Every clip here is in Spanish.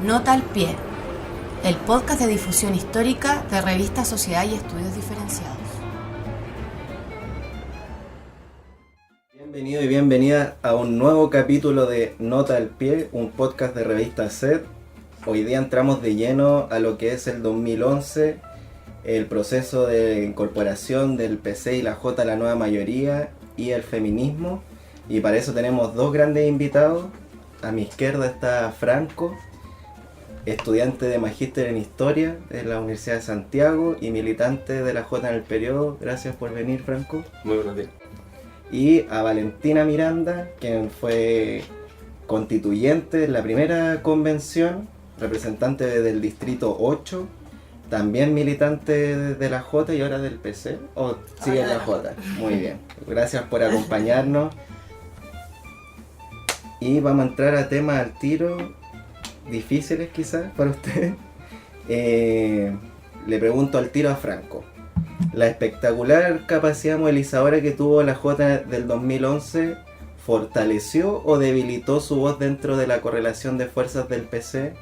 Nota al pie, el podcast de difusión histórica de revista Sociedad y Estudios Diferenciados. Bienvenido y bienvenida a un nuevo capítulo de Nota al pie, un podcast de revista SED. Hoy día entramos de lleno a lo que es el 2011, el proceso de incorporación del PC y la J a la nueva mayoría y el feminismo. Y para eso tenemos dos grandes invitados. A mi izquierda está Franco, estudiante de Magíster en Historia de la Universidad de Santiago y militante de la J en el periodo. Gracias por venir, Franco. Muy buenos días. Y a Valentina Miranda, quien fue constituyente en la primera convención, representante del distrito 8, también militante de la J y ahora del PC, o sigue en la J. Muy bien, gracias por acompañarnos. Y vamos a entrar a temas al tiro, difíciles quizás para ustedes. Le pregunto al tiro a Franco. La espectacular capacidad movilizadora que tuvo la J del 2011, ¿fortaleció o debilitó su voz dentro de la correlación de fuerzas del PC?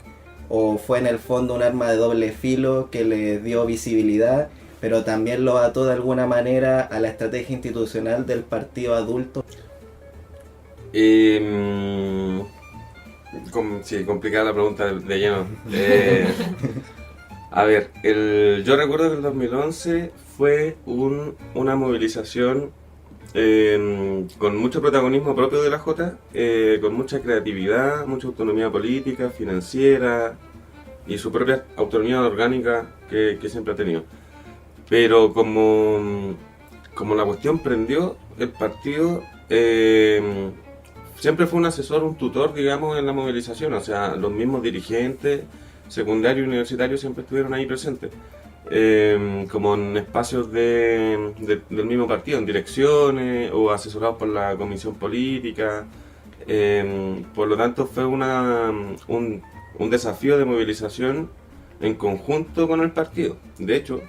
¿O fue en el fondo un arma de doble filo que le dio visibilidad, pero también lo ató de alguna manera a la estrategia institucional del partido adulto? Sí, complicada la pregunta de lleno. A ver, yo recuerdo que el 2011 fue una movilización con mucho protagonismo propio de la J, con mucha creatividad, mucha autonomía política, financiera y su propia autonomía orgánica que siempre ha tenido. Pero como la cuestión prendió, el partido siempre fue un asesor, un tutor, digamos, en la movilización. O sea, los mismos dirigentes secundarios y universitarios siempre estuvieron ahí presentes, como en espacios del mismo partido, en direcciones o asesorados por la comisión política. Por lo tanto, fue un desafío de movilización en conjunto con el partido. De hecho,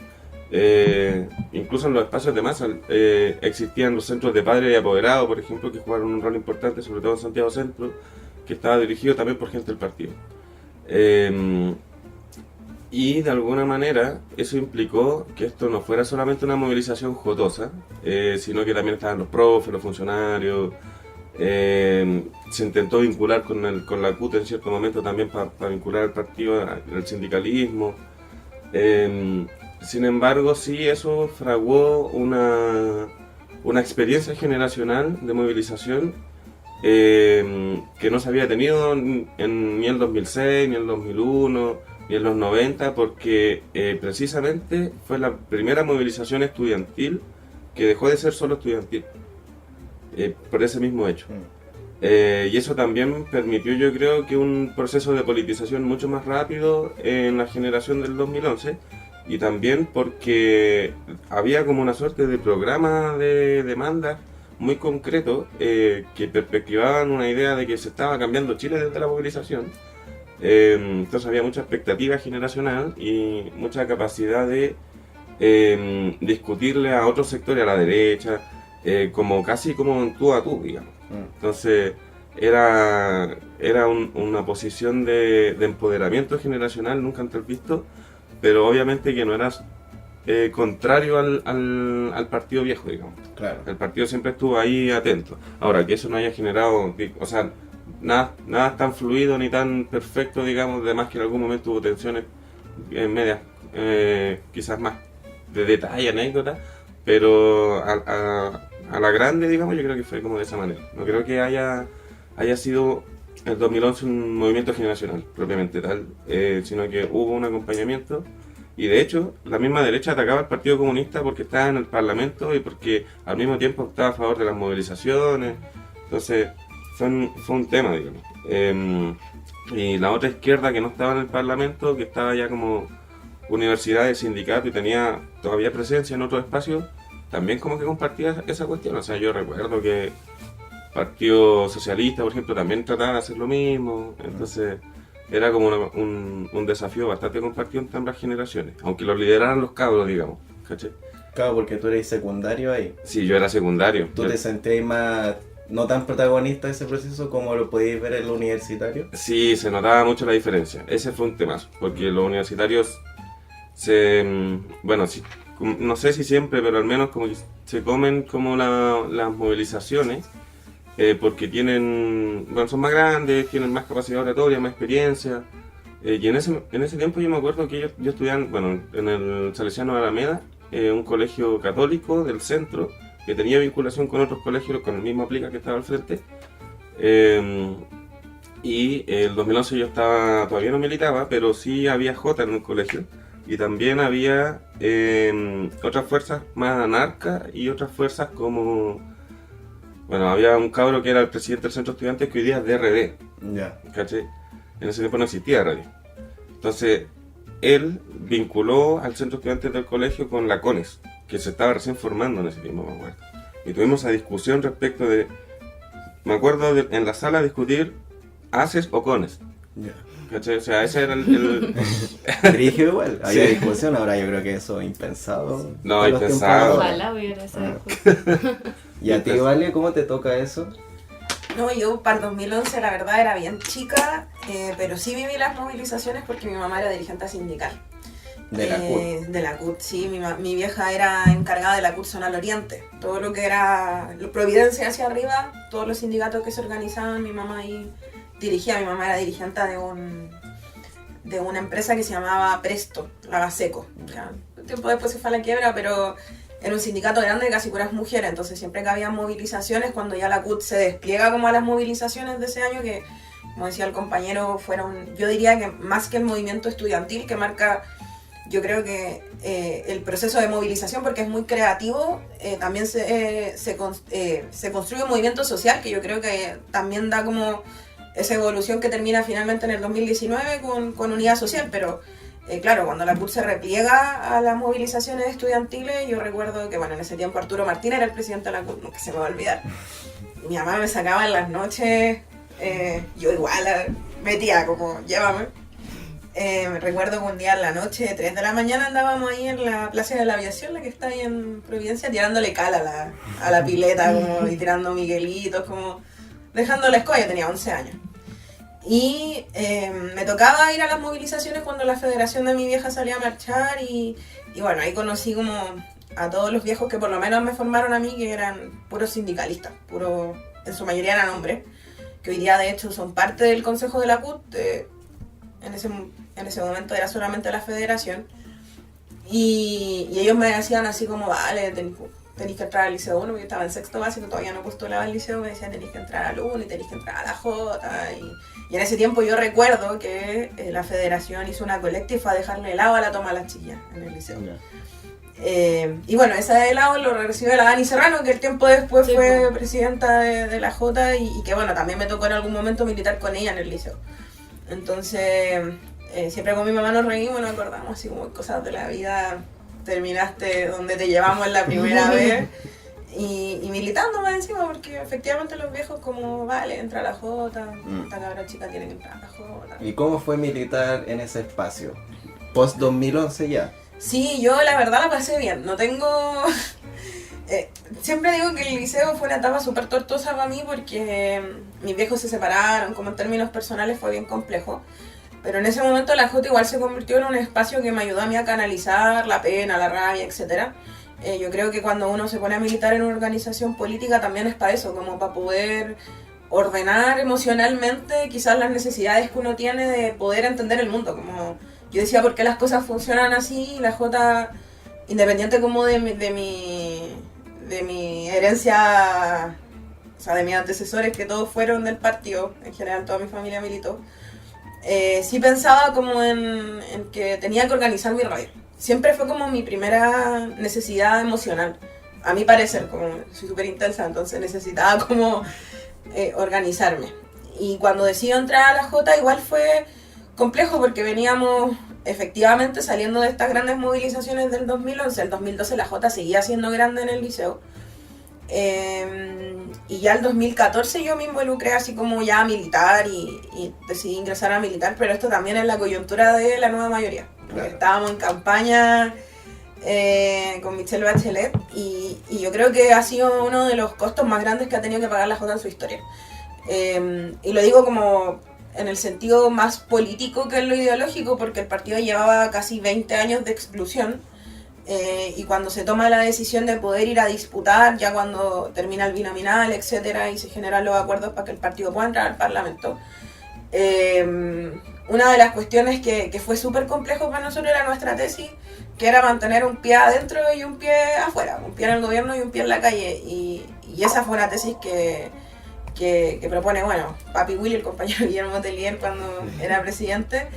incluso en los espacios de masa existían los centros de padres y apoderados, por ejemplo, que jugaron un rol importante, sobre todo en Santiago Centro, que estaba dirigido también por gente del partido. Y de alguna manera eso implicó que esto no fuera solamente una movilización jotosa, sino que también estaban los profes, los funcionarios. Se intentó vincular con la CUT en cierto momento también para vincular al partido al sindicalismo. Sin embargo, sí, eso fraguó una experiencia generacional de movilización que no se había tenido ni en el 2006, ni en el 2001, ni en los 90, porque precisamente fue la primera movilización estudiantil que dejó de ser solo estudiantil, por ese mismo hecho. Y eso también permitió, yo creo, que un proceso de politización mucho más rápido en la generación del 2011, y también porque había como una suerte de programa de demanda muy concreto que perspectivaban una idea de que se estaba cambiando Chile desde la movilización. Entonces había mucha expectativa generacional y mucha capacidad de discutirle a otros sectores, a la derecha, casi como tú a tú, digamos. Entonces era una posición de empoderamiento generacional nunca antes visto, pero obviamente que no era contrario al partido viejo, digamos. Claro. El partido siempre estuvo ahí atento. Ahora, que eso no haya generado, o sea, nada tan fluido ni tan perfecto, digamos, además que en algún momento hubo tensiones medias, quizás más de detalle, anécdota, pero a la grande, digamos, yo creo que fue como de esa manera. No creo que haya sido el 2011 un movimiento generacional propiamente tal, sino que hubo un acompañamiento. Y de hecho, la misma derecha atacaba al Partido Comunista porque estaba en el Parlamento y porque al mismo tiempo estaba a favor de las movilizaciones. Entonces, fue un tema, digamos. Y la otra izquierda que no estaba en el Parlamento, que estaba ya como universidad de sindicato y tenía todavía presencia en otros espacios, también como que compartía esa cuestión. O sea, yo recuerdo que el Partido Socialista, por ejemplo, también trataba de hacer lo mismo. Entonces era como un desafío bastante compartido entre ambas generaciones, aunque lo lideraran los cabros, digamos, ¿cachai? Claro, porque tú eres secundario ahí. Sí, yo era secundario. Tú te sentías más no tan protagonista de ese proceso como lo podéis ver en lo universitario. Sí, se notaba mucho la diferencia. Ese fue un temazo, porque los universitarios bueno, no sé si siempre, pero al menos como que se comen como las movilizaciones, porque son más grandes, tienen más capacidad oratoria, más experiencia. Y en ese tiempo yo me acuerdo que yo estudiaba, en el Salesiano de Alameda, un colegio católico del centro, que tenía vinculación con otros colegios, con el mismo Aplica que estaba al frente. Y el 2011 yo todavía no militaba, pero sí había Jota en el colegio. Y también había otras fuerzas más anarcas y otras fuerzas como... Bueno, había un cabro que era el presidente del centro de estudiantes que hoy día es DRD. Ya. ¿Cachai? En ese tiempo no existía radio. Entonces, él vinculó al centro de estudiantes del colegio con la CONES, que se estaba recién formando en ese tiempo, me acuerdo. Y tuvimos esa discusión respecto de... Me acuerdo en la sala discutir ACES o CONES. Ya. ¿Cachai? O sea, ese era el... Dirigio igual, había Sí. discusión, ahora yo creo que eso es impensado. No, en los impensado. tiempos de ahora. Ojalá hubiera esa Ah. discusión. ¿Y a ti, Vale, cómo te toca eso? No, yo para el 2011 la verdad era bien chica, pero sí viví las movilizaciones porque mi mamá era dirigente sindical. De la CUT. De la CUT, sí. Mi vieja era encargada de la CUT Zonal Oriente. Todo lo que era Providencia hacia arriba, todos los sindicatos que se organizaban, mi mamá ahí dirigía. Mi mamá era dirigente de una empresa que se llamaba Presto, la Gaseco. Ya, un tiempo después se fue a la quiebra, pero era un sindicato grande de casi puras mujeres, entonces siempre que había movilizaciones, cuando ya la CUT se despliega como a las movilizaciones de ese año, que como decía el compañero, yo diría que más que el movimiento estudiantil que marca, yo creo que el proceso de movilización, porque es muy creativo, también se construye un movimiento social que yo creo que también da como esa evolución que termina finalmente en el 2019 con Unidad Social, pero claro, cuando la CUT se repliega a las movilizaciones estudiantiles, yo recuerdo que, bueno, en ese tiempo Arturo Martín era el presidente de la CUT, nunca se me va a olvidar. Mi mamá me sacaba en las noches, yo igual metía como, llévame. Recuerdo que un día en la noche, 3 de la mañana, andábamos ahí en la Plaza de la Aviación, la que está ahí en Providencia, tirándole cal a la pileta, como, y tirando miguelitos, como dejando la escoba. Yo tenía 11 años. Y me tocaba ir a las movilizaciones cuando la federación de mi vieja salía a marchar y bueno, ahí conocí como a todos los viejos que por lo menos me formaron a mí, que eran puros sindicalistas, en su mayoría eran hombres, que hoy día de hecho son parte del consejo de la CUT, en ese momento era solamente la federación, y ellos me decían así como, vale, tenéis que entrar al liceo 1, porque yo estaba en sexto básico, todavía no postulaba al liceo, me decían tenéis que entrar al 1 y tenéis que entrar a la J, y en ese tiempo yo recuerdo que la federación hizo una colecta y fue a dejarle helado a la toma a las chillas en el liceo. Y bueno, ese helado lo recibió la Dani Serrano, que el tiempo después Sí, fue pues. presidenta de la J y que bueno, también me tocó en algún momento militar con ella en el liceo. Entonces, siempre con mi mamá nos reímos, nos acordamos así como cosas de la vida. Terminaste donde te llevamos la primera vez y militando más encima, porque efectivamente los viejos como, vale, entra a la J, esta cabra chica tiene que entrar a la J. ¿Y cómo fue militar en ese espacio? Post 2011 ya. Sí, yo la verdad la pasé bien, no tengo... siempre digo que el liceo fue una etapa súper tortuosa para mí porque mis viejos se separaron, como en términos personales fue bien complejo. Pero en ese momento la J igual se convirtió en un espacio que me ayudó a mí a canalizar la pena, la rabia, etc. Yo creo que cuando uno se pone a militar en una organización política también es para eso, como para poder ordenar emocionalmente quizás las necesidades que uno tiene de poder entender el mundo. Como yo decía, ¿por qué las cosas funcionan así? La J, independiente como de mi herencia, o sea, de mis antecesores, que todos fueron del partido, en general toda mi familia militó, sí pensaba como en que tenía que organizar mi radio. Siempre fue como mi primera necesidad emocional, a mi parecer, como soy súper intensa, entonces necesitaba como organizarme. Y cuando decidí entrar a la J igual fue complejo porque veníamos efectivamente saliendo de estas grandes movilizaciones del 2011. El 2012 la J seguía siendo grande en el liceo. Y ya el 2014 yo me involucré así como ya a militar y decidí ingresar a militar, pero esto también es la coyuntura de la nueva mayoría. Porque Claro. estábamos en campaña con Michelle Bachelet, y yo creo que ha sido uno de los costos más grandes que ha tenido que pagar la Jota en su historia. Y lo digo como en el sentido más político que en lo ideológico, porque el partido llevaba casi 20 años de exclusión, y cuando se toma la decisión de poder ir a disputar, ya cuando termina el binominal, etcétera, y se generan los acuerdos para que el partido pueda entrar al Parlamento, una de las cuestiones que fue súper complejo para nosotros era nuestra tesis, que era mantener un pie adentro y un pie afuera, un pie en el gobierno y un pie en la calle, y esa fue una tesis que propone, bueno, Papi Willy, el compañero Guillermo Tellier cuando era presidente,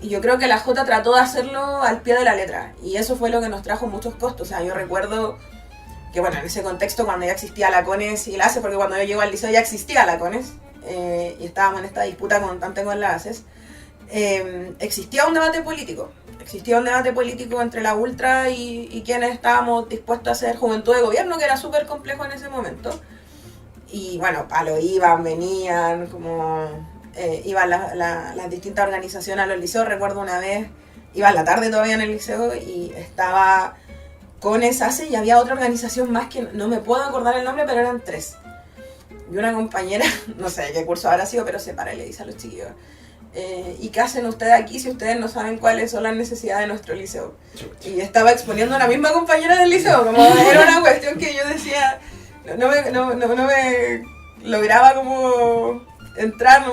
y yo creo que la Jota trató de hacerlo al pie de la letra, y eso fue lo que nos trajo muchos costos. O sea, yo recuerdo que, bueno, en ese contexto, cuando ya existía la CONES y la ACES, porque cuando yo llego al liceo ya existía la CONES, y estábamos en esta disputa constante con la ACES, existía un debate político. Existía un debate político entre la ultra y quienes estábamos dispuestos a hacer juventud de gobierno, que era súper complejo en ese momento. Y bueno, palo, iban, venían, como iban las distintas organizaciones a los liceos. Recuerdo una vez, iba a la tarde todavía en el liceo y estaba con ACE y había otra organización más que no me puedo acordar el nombre, pero eran 3. Y una compañera, no sé qué curso habrá sido, pero se para y le dice a los chiquillos, ¿y qué hacen ustedes aquí si ustedes no saben cuáles son las necesidades de nuestro liceo? Y estaba exponiendo a la misma compañera del liceo, como era una cuestión que yo decía, no me lograba como entrar,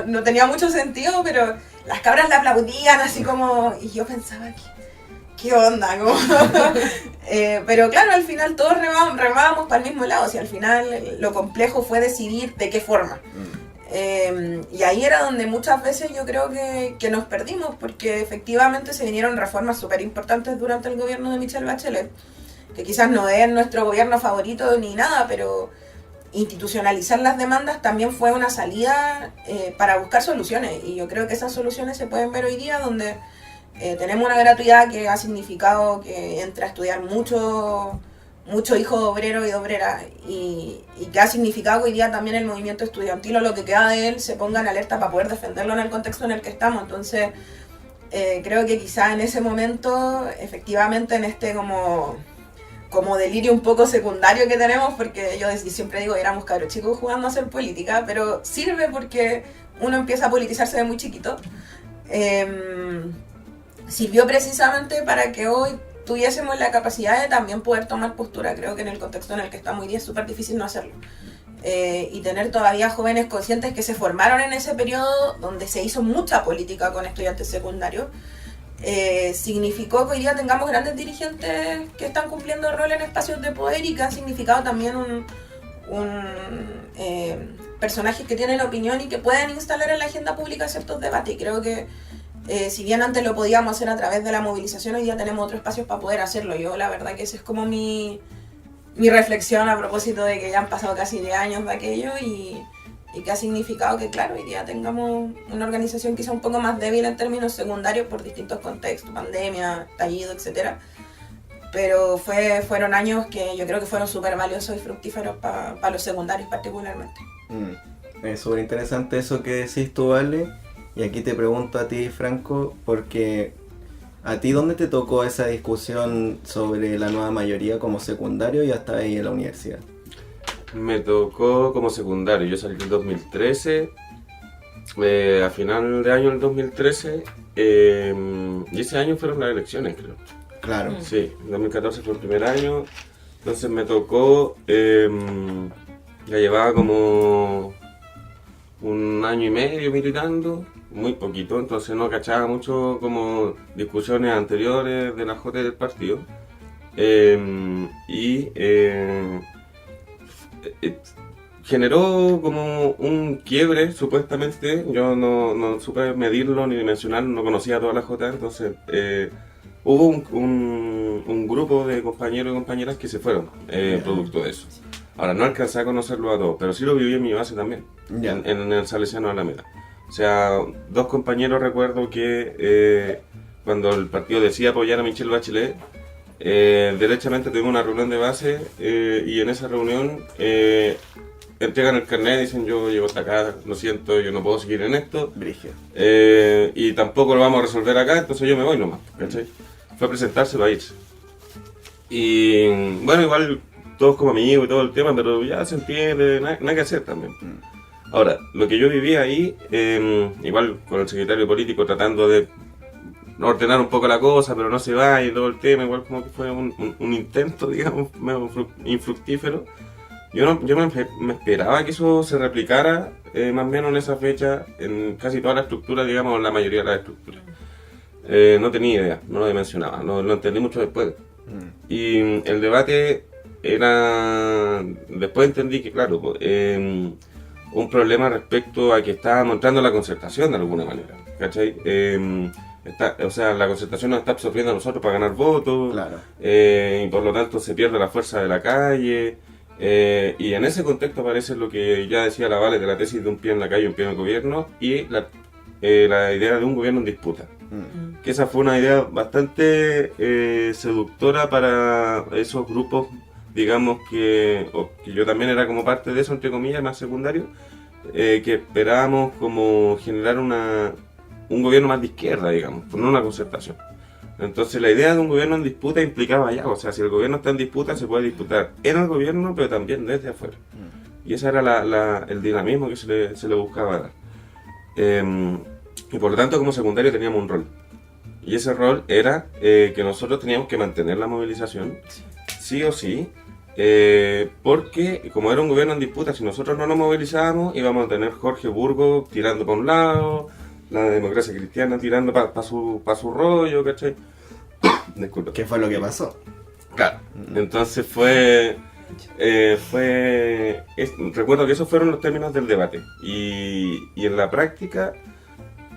no tenía mucho sentido, pero las cabras la aplaudían así como, y yo pensaba, ¿qué onda? Como, pero claro, al final todos remábamos para el mismo lado, y al final lo complejo fue decidir de qué forma. Y ahí era donde muchas veces yo creo que nos perdimos, porque efectivamente se vinieron reformas súper importantes durante el gobierno de Michelle Bachelet, que quizás no es nuestro gobierno favorito ni nada, pero institucionalizar las demandas también fue una salida para buscar soluciones, y yo creo que esas soluciones se pueden ver hoy día, donde tenemos una gratuidad que ha significado que entra a estudiar mucho hijo de obrero y de obrera, y que ha significado que hoy día también el movimiento estudiantil o lo que queda de él se ponga en alerta para poder defenderlo en el contexto en el que estamos. Entonces creo que quizá en ese momento, efectivamente, en este como delirio un poco secundario que tenemos, porque yo siempre digo, éramos cabros chicos jugando a hacer política, pero sirve porque uno empieza a politizarse de muy chiquito. Sirvió precisamente para que hoy tuviésemos la capacidad de también poder tomar postura. Creo que en el contexto en el que estamos hoy día es súper difícil no hacerlo. Y tener todavía jóvenes conscientes que se formaron en ese periodo donde se hizo mucha política con estudiantes secundarios, significó que hoy día tengamos grandes dirigentes que están cumpliendo rol en espacios de poder, y que han significado también personajes que tienen opinión y que pueden instalar en la agenda pública ciertos debates. Y creo que si bien antes lo podíamos hacer a través de la movilización, hoy día tenemos otros espacios para poder hacerlo. Yo la verdad que esa es como mi reflexión a propósito de que ya han pasado casi 10 años de aquello, y que ha significado que, claro, hoy día tengamos una organización quizá un poco más débil en términos secundarios por distintos contextos, pandemia, estallido, etc. Pero fueron años que yo creo que fueron súper valiosos y fructíferos para los secundarios particularmente. Es súper interesante eso que decís tú, Vale. Y aquí te pregunto a ti, Franco, porque ¿a ti dónde te tocó esa discusión sobre la nueva mayoría como secundario y hasta ahí en la universidad? Me tocó como secundario, yo salí en el 2013, a final de año del 2013, y ese año fueron las elecciones, creo. Claro. Sí, 2014 fue el primer año, entonces me tocó, ya llevaba como un año y medio militando, muy poquito, entonces no cachaba mucho como discusiones anteriores de la Jota y del partido. Generó como un quiebre, supuestamente. Yo no supe medirlo ni dimensionarlo, no conocía a toda la Jota, entonces hubo un grupo de compañeros y compañeras que se fueron producto de eso. Ahora, no alcancé a conocerlo a todos, pero sí lo viví en mi base también, en el Salesiano Alameda. O sea, 2 compañeros recuerdo que cuando el partido decía apoyar a Michelle Bachelet, derechamente tuvimos una reunión de base, y en esa reunión entregan el carnet y dicen: yo llego hasta acá, lo siento, yo no puedo seguir en esto, y tampoco lo vamos a resolver acá, entonces yo me voy nomás, ¿cachai? fue a presentárselo a irse. Y bueno, igual todos como amigos y todo el tema, pero ya se entiende, nada que hacer también. Ahora, lo que yo vivía ahí, igual con el secretario político tratando de ordenar un poco la cosa, pero no se va y todo el tema, igual como que fue un intento, digamos, medio infructífero. Yo me esperaba que eso se replicara más o menos en esa fecha, en casi toda la estructura, digamos, en la mayoría de las estructuras. No tenía idea, no lo dimensionaba, lo entendí mucho después. Y el debate era... Después entendí que, claro, un problema respecto a que estábamos entrando a la concertación de alguna manera, ¿cachai? O sea, la concertación nos está absorbiendo a nosotros para ganar votos, Claro. Y por lo tanto se pierde la fuerza de la calle, y en ese contexto aparece lo que ya decía la Vale de la tesis de un pie en la calle y un pie en el gobierno, y la idea de un gobierno en disputa. Que esa fue una idea bastante seductora para esos grupos, digamos que yo también era como parte de eso, entre comillas, más secundario, que esperábamos como generar un gobierno más de izquierda, digamos, no una concertación. Entonces la idea de un gobierno en disputa implicaba ya, o sea, si el gobierno está en disputa, se puede disputar en el gobierno, pero también desde afuera. Y ese era el dinamismo que se le buscaba dar. Y por lo tanto, como secundario teníamos un rol. Y ese rol era que nosotros teníamos que mantener la movilización, sí o sí, porque como era un gobierno en disputa, si nosotros no nos movilizábamos, íbamos a tener Jorge Burgos tirando para un lado, la democracia cristiana tirando para su rollo, ¿cachai? Disculpa. ¿Qué fue lo que pasó? Claro. Entonces recuerdo que esos fueron los términos del debate. Y en la práctica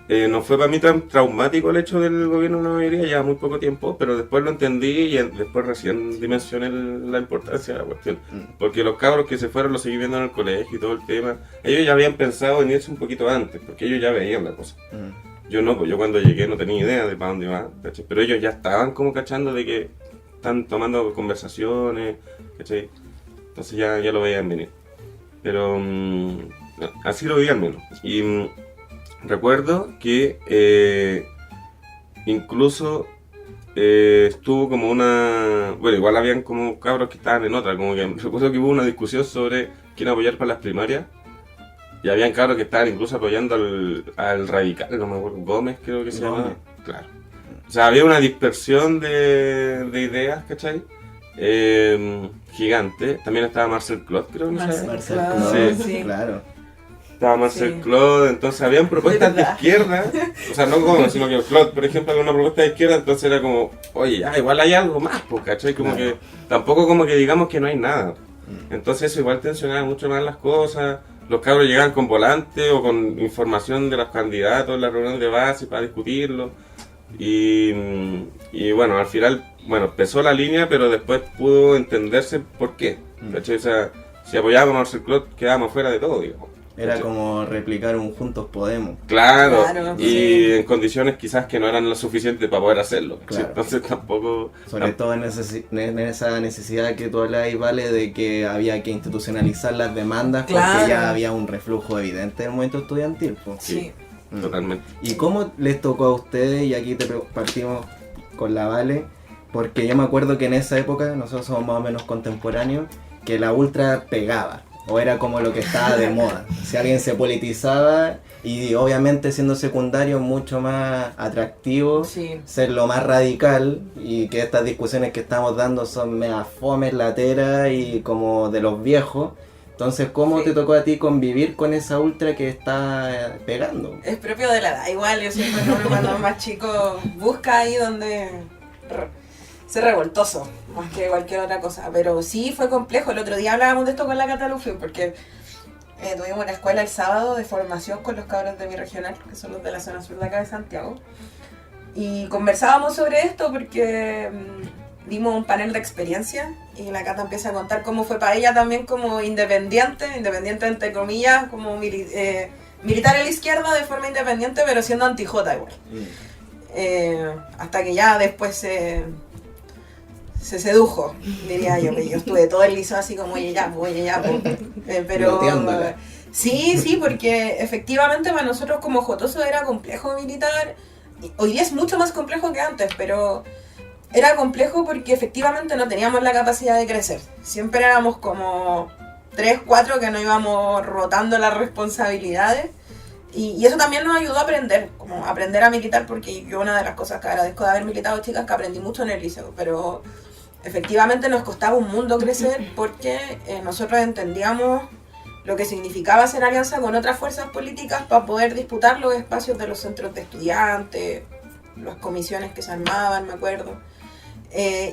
no fue para mí tan traumático el hecho del gobierno de la mayoría, ya muy poco tiempo, pero después lo entendí y después recién dimensioné la importancia de la cuestión. Porque los cabros que se fueron los seguí viendo en el colegio y todo el tema. Ellos ya habían pensado en irse un poquito antes, porque ellos ya veían la cosa. Yo no, pues yo cuando llegué no tenía idea de para dónde iba, ¿cachai? Pero ellos ya estaban como cachando de que están tomando conversaciones, ¿cachai? Entonces ya lo veían venir. Pero así lo vi al menos. Y recuerdo que incluso estuvo como bueno, igual habían como cabros que estaban en otra, como que recuerdo que hubo una discusión sobre quién apoyar para las primarias. Y habían cabros que estaban incluso apoyando al radical, no me acuerdo, Gómez creo que se llama. Claro. O sea, había una dispersión de ideas, ¿cachai? Gigante. También estaba Marcel Clot, creo que Marcel Clot, sí. Claro. Estaba Marcel Clot, entonces habían propuestas de izquierda, o sea, no Gómez, sino que Clot, por ejemplo, había una propuesta de izquierda, entonces era como, oye, ya, igual hay algo más, pues, ¿cachai? Como que, tampoco como que digamos que no hay nada. Entonces eso igual tensionaba mucho más las cosas. Los cabros llegaban con volantes o con información de los candidatos en la reunión de base para discutirlo. Y bueno, al final, empezó la línea, pero después pudo entenderse por qué. ¿Cachai? O sea, si apoyábamos a Marcel Clot, quedábamos fuera de todo, digamos. Era como replicar un Juntos Podemos. Claro, y sí. en condiciones quizás que no eran lo suficiente para poder hacerlo. Claro. Entonces tampoco... Sobre todo en esa necesidad que tú hablas, Vale, de que había que institucionalizar las demandas, Claro. porque ya había un reflujo evidente del movimiento estudiantil. Pues. Sí. Totalmente. ¿Y cómo les tocó a ustedes? Y aquí partimos con la Vale, porque yo me acuerdo que en esa época, nosotros somos más o menos contemporáneos, que la ultra pegaba. O era como lo que estaba de moda. Si alguien se politizaba, y obviamente siendo secundario mucho más atractivo, Sí. ser lo más radical, y que estas discusiones que estamos dando son mega fomes, lateras y como de los viejos. Entonces, ¿cómo te tocó a ti convivir con esa ultra que está pegando? Es propio de la edad, igual yo siempre que uno cuando es más chico busca ahí donde ser revoltoso, más que cualquier otra cosa. Pero sí fue complejo, el otro día hablábamos de esto con la Catalufio, porque tuvimos una escuela el sábado de formación con los cabros de mi regional, que son los de la zona sur de acá de Santiago. Y conversábamos sobre esto porque dimos un panel de experiencia y la Cata empieza a contar cómo fue para ella también como independiente entre comillas, como militar en la izquierda de forma independiente, pero siendo anti-Jota igual. Hasta que ya después se sedujo, diría yo, que yo estuve todo el liso así como oye ya, pero sí, porque efectivamente para nosotros como jotoso era complejo militar. Hoy día es mucho más complejo que antes, pero era complejo porque efectivamente no teníamos la capacidad de crecer. Siempre éramos como 3, 4 que nos íbamos rotando las responsabilidades. Y eso también nos ayudó a aprender, como aprender a militar, porque yo una de las cosas que agradezco de haber militado, chicas, que aprendí mucho en el liceo, pero efectivamente nos costaba un mundo crecer porque nosotros entendíamos lo que significaba hacer alianza con otras fuerzas políticas para poder disputar los espacios de los centros de estudiantes, las comisiones que se armaban, me acuerdo.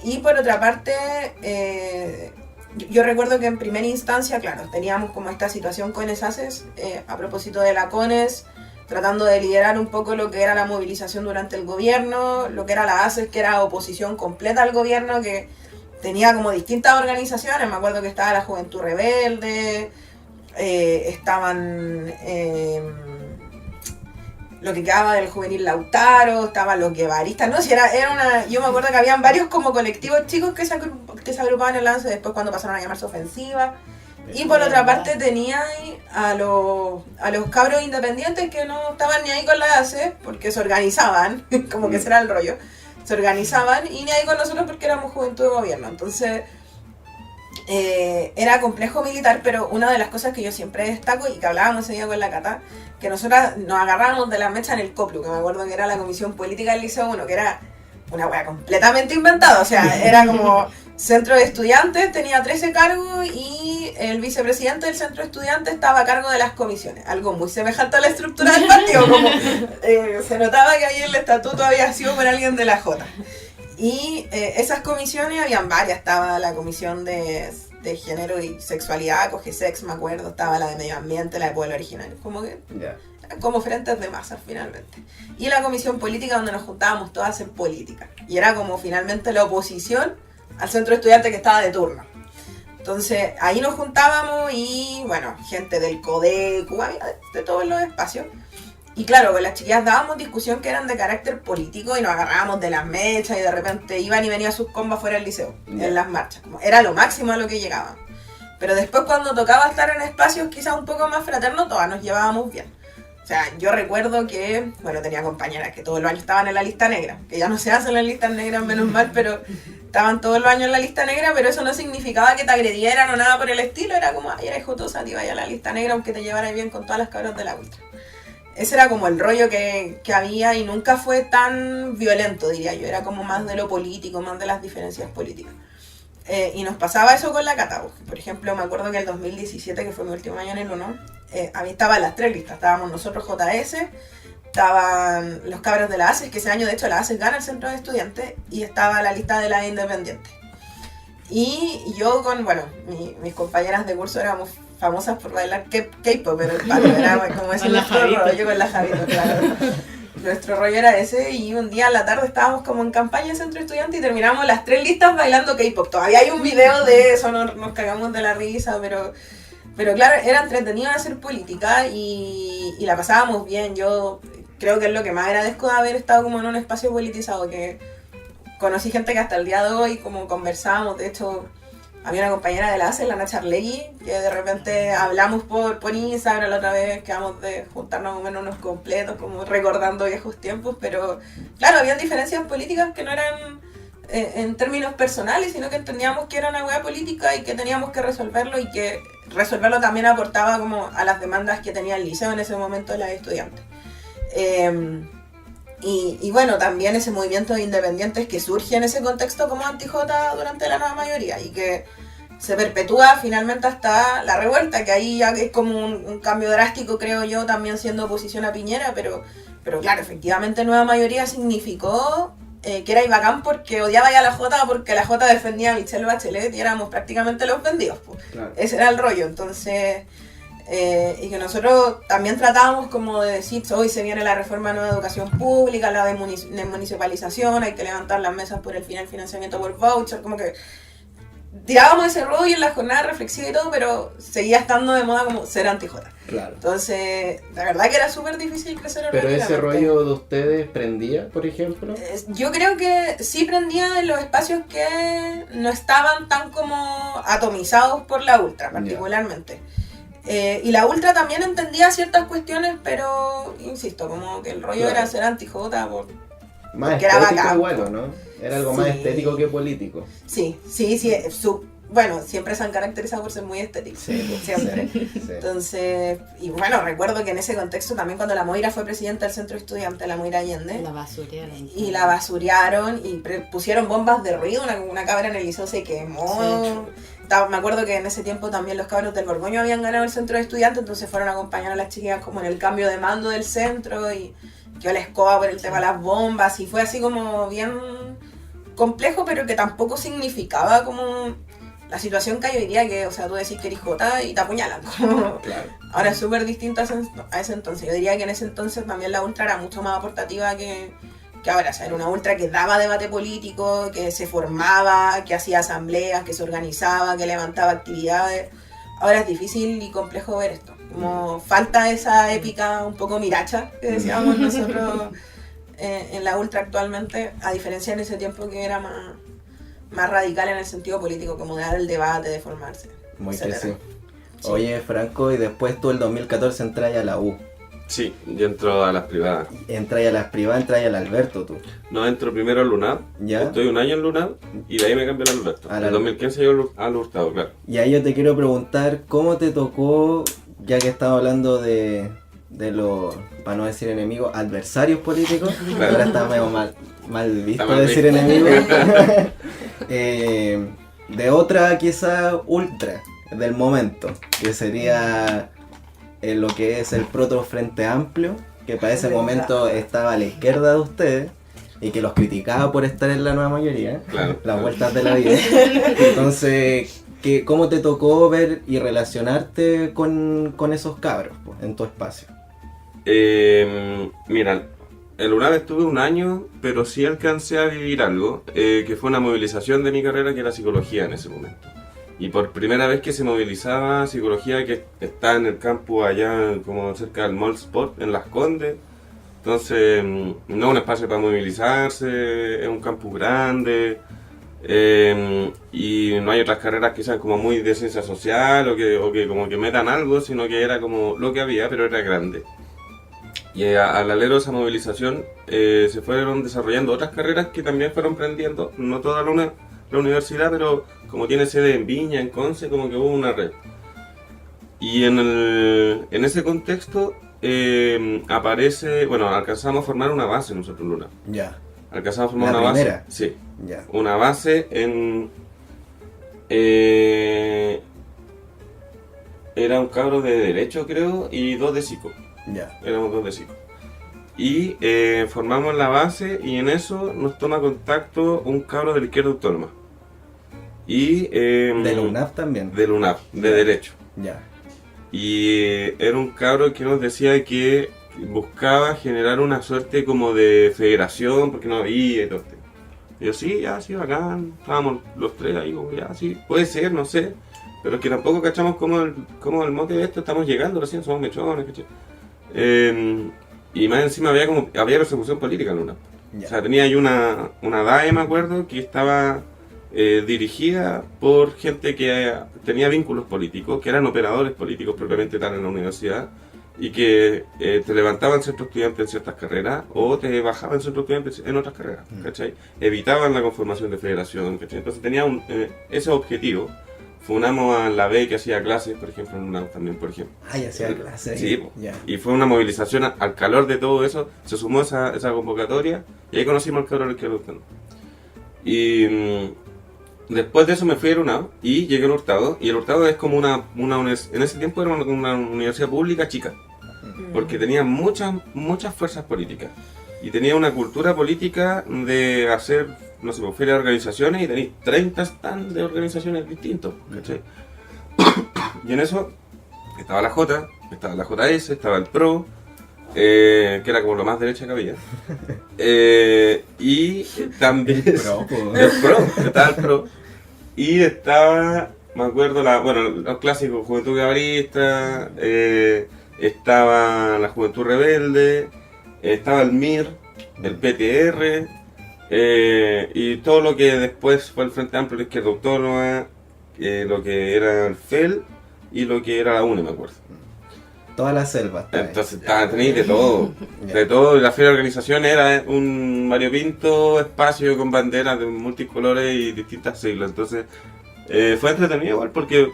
Y por otra parte, yo recuerdo que en primera instancia, claro, teníamos como esta situación CONES-ACES, a propósito de la CONES, tratando de liderar un poco lo que era la movilización durante el gobierno, lo que era la ACES, que era oposición completa al gobierno, que tenía como distintas organizaciones. Me acuerdo que estaba la Juventud Rebelde, estaban lo que quedaba del Juvenil Lautaro, estaban los guevaristas, no, si era una, yo me acuerdo que habían varios como colectivos chicos que se agrupaban en el ANSE después cuando pasaron a llamarse Ofensiva. Y por otra parte tenía a los cabros independientes que no estaban ni ahí con la ACE porque se organizaban, como que ese era el rollo, se organizaban y ni ahí con nosotros porque éramos juventud de gobierno. Entonces era complejo militar, pero una de las cosas que yo siempre destaco y que hablábamos ese día con la Cata, que nosotras nos agarrábamos de la mecha en el COPLU, que me acuerdo que era la Comisión Política del Liceo 1, que era una wea completamente inventada, o sea, era como centro de estudiantes, tenía 13 cargos y el vicepresidente del centro de estudiantes estaba a cargo de las comisiones, algo muy semejante a la estructura del partido, como se notaba que ahí el estatuto había sido por alguien de la Jota. Y esas comisiones, habían varias, estaba la comisión de género y sexualidad, COGESEX, me acuerdo, estaba la de medio ambiente, la de pueblo originario, como que como frentes de masa finalmente. Y la comisión política donde nos juntábamos todas a hacer política. Y era como finalmente la oposición al centro de estudiantes que estaba de turno. Entonces ahí nos juntábamos y bueno, gente del CODECU, había de todos los espacios. Y claro, con las chiquillas dábamos discusión que eran de carácter político y nos agarrábamos de las mechas y de repente iban y venían sus combas fuera del liceo, en las marchas. Como era lo máximo a lo que llegaban. Pero después cuando tocaba estar en espacios quizás un poco más fraternos, todas nos llevábamos bien. O sea, yo recuerdo que, bueno, tenía compañeras que todos los años estaban en la lista negra, que ya no se hacen las listas negras, menos mal, pero estaban todos los años en la lista negra, pero eso no significaba que te agredieran o nada por el estilo, era como, ay, eres jotosa, te vaya a la lista negra aunque te llevaras bien con todas las cabras de la ultra. Ese era como el rollo que había y nunca fue tan violento, diría yo, era como más de lo político, más de las diferencias políticas. Y nos pasaba eso con la Cata. Por ejemplo, me acuerdo que el 2017, que fue mi último año en el 1, a mí estaban las 3 listas. Estábamos nosotros JS, estaban los cabros de la ACES, que ese año de hecho la ACES gana el centro de estudiantes, y estaba la lista de la independiente. Y yo con, bueno, mis compañeras de curso éramos famosas por bailar K-pop, pero el palo era como ese nuestro rollo con la Javito, claro. Nuestro rollo era ese, y un día a la tarde estábamos como en campaña en centro estudiante y terminamos las 3 listas bailando K-pop. Todavía hay un video de eso, nos cagamos de la risa, pero claro, era entretenido hacer política y la pasábamos bien. Yo creo que es lo que más agradezco de haber estado como en un espacio politizado, que conocí gente que hasta el día de hoy como conversábamos. De hecho, había una compañera de la ACE, la Nacha Arlegui, que de repente hablamos por Instagram la otra vez, quedamos de juntarnos más o menos unos completos, como recordando viejos tiempos, pero claro, habían diferencias políticas que no eran en términos personales, sino que entendíamos que era una hueá política y que teníamos que resolverlo, y que resolverlo también aportaba como a las demandas que tenía el liceo en ese momento de las estudiantes. Y bueno, también ese movimiento de independientes que surge en ese contexto como anti-Jota durante la nueva mayoría y que se perpetúa finalmente hasta la revuelta, que ahí ya es como un cambio drástico, creo yo, también siendo oposición a Piñera, pero claro, efectivamente nueva mayoría significó que era bacán porque odiaba ya a la Jota, porque la Jota defendía a Michelle Bachelet y éramos prácticamente los vendidos, pues. Claro. Ese era el rollo. Entonces, y que nosotros también tratábamos como de decir, hoy se viene la reforma de nueva educación pública, la de municipalización, hay que levantar las mesas por el financiamiento por voucher, como que tirábamos ese rollo en la jornada reflexiva y todo, pero seguía estando de moda como ser anti-Jota. Claro. Entonces, la verdad que era súper difícil crecer Pero orgánicamente. ese rollo de ustedes prendía, por ejemplo. Yo creo que sí prendía en los espacios que no estaban tan como atomizados por la ultra, particularmente. Y la ultra también entendía ciertas cuestiones, pero insisto, como que el rollo era ser anti-Jota Más Porque era estético bacán. igual, ¿o no? Era algo más Sí. estético que político. Sí, bueno, siempre se han caracterizado por ser muy estéticos. Sí, Siempre. sí. Entonces, y bueno, recuerdo que en ese contexto también cuando la Moira fue presidenta del centro estudiante, la Moira Allende, La basurearon. y la basurearon y pusieron bombas de ruido, una cabra en el liceo se quemó. Me acuerdo que en ese tiempo también los cabros del Borgoño habían ganado el centro de estudiantes, entonces fueron a acompañar a las chiquillas como en el cambio de mando del centro y quedó la escoba por el tema de las bombas y fue así como bien complejo, pero que tampoco significaba como la situación que hay hoy día, que, o sea, tú decís que eres jota y te apuñalan. Como... Claro. Ahora es súper distinto a ese entonces. Yo diría que en ese entonces también la ultra era mucho más aportativa que ahora. O sea, era una ultra que daba debate político, que se formaba, que hacía asambleas, que se organizaba, que levantaba actividades. Ahora es difícil y complejo ver esto. Como falta esa épica un poco miracha que decíamos nosotros en la ultra actualmente, a diferencia en ese tiempo que era más radical en el sentido político, como de dar el debate, de formarse. Muy que etcétera. sí. Oye, Franco, y después tú el 2014 entras a la U. Sí, yo entro a las privadas. Entras a las privadas, entras al Alberto tú. No, entro primero al LUNAV, Ya. estoy un año en LUNAV y de ahí me cambié al Alberto. Al En 2015 yo al Hurtado, claro. Y ahí yo te quiero preguntar, ¿cómo te tocó, ya que estamos hablando de los, para no decir enemigos, adversarios políticos? Claro. Ahora está medio mal visto Está mal decir visto. enemigos. De otra quizá ultra del momento, que sería lo que es el Proto Frente Amplio, que para ese momento estaba a la izquierda de ustedes y que los criticaba por estar en la nueva mayoría, Claro. las vueltas de la vida. Entonces, ¿cómo te tocó ver y relacionarte con esos cabros pues, en tu espacio? Mira, en LUNAV estuve un año, pero sí alcancé a vivir algo, que fue una movilización de mi carrera, que era psicología en ese momento. Y por primera vez que se movilizaba psicología, que está en el campus allá, como cerca del Mall Sport, en Las Condes. Entonces, no es un espacio para movilizarse, es un campus grande, y no hay otras carreras que sean como muy de ciencia social o que como que metan algo, sino que era como lo que había, pero era grande. Y al alero de esa movilización se fueron desarrollando otras carreras que también fueron prendiendo, no toda la universidad, pero como tiene sede en Viña, en Conce, como que hubo una red. Y en ese contexto aparece, bueno, alcanzamos a formar una base nosotros en Luna. Ya, Alcanzamos a formar ¿La una primera? base. Sí, ya. una base en... era un cabro de Derecho, creo, y 2 de Psico. Ya. Éramos 2 de Psico. Y formamos la base y en eso nos toma contacto un cabro de la Izquierda Autónoma. Y, De la UNAV también. de la UNAV, de Derecho. Ya. Y era un cabro que nos decía que buscaba generar una suerte como de federación, porque no había y todo esto. Y yo, sí, ya, sí, bacán. Estábamos los tres ahí, como ya, sí, puede ser, no sé. Pero es que tampoco cachamos cómo el mote de esto, estamos llegando recién, somos mechones, ¿cachai? Y más encima había persecución política en una. Ya. O sea, tenía ahí una DAE, me acuerdo, que estaba dirigida por gente que tenía vínculos políticos, que eran operadores políticos propiamente tal en la universidad, y que te levantaban centro estudiantes en ciertas carreras o te bajaban centro estudiantes en otras carreras, ¿cachai? Evitaban la conformación de federación, ¿cachai? Entonces tenía ese objetivo. Funamos a la B que hacía clases, por ejemplo, en UNAM también, por ejemplo. Ah, ya hacía clase. Sí, po. Ya. Y fue una movilización al calor de todo eso, se sumó esa convocatoria y ahí conocimos al cabrón que era Hurtado. Y después de eso me fui al UNAM y llegué al Hurtado, y el Hurtado es como en ese tiempo era una universidad pública chica, porque tenía muchas fuerzas políticas y tenía una cultura política de hacer, no sé, ferias de organizaciones y tenéis 30 stands de organizaciones distintos, ¿cachai? Y en eso estaba la J, estaba la JS, estaba el PRO, que era como lo más derecha que había. Y también... Pro, po. El PRO, estaba el PRO. Y estaba, me acuerdo, los clásicos, Juventud Gabarista, estaba la Juventud Rebelde, estaba el MIR, el PTR, y todo lo que después fue el Frente Amplio, la Izquierda Autónoma, lo que era el FEL y lo que era la UNE, me acuerdo. Toda la selva está ahí. Entonces tenéis de todo, de todo. La feria de organización era un variopinto espacio con banderas de multicolores y distintas siglas. Entonces fue entretenido igual porque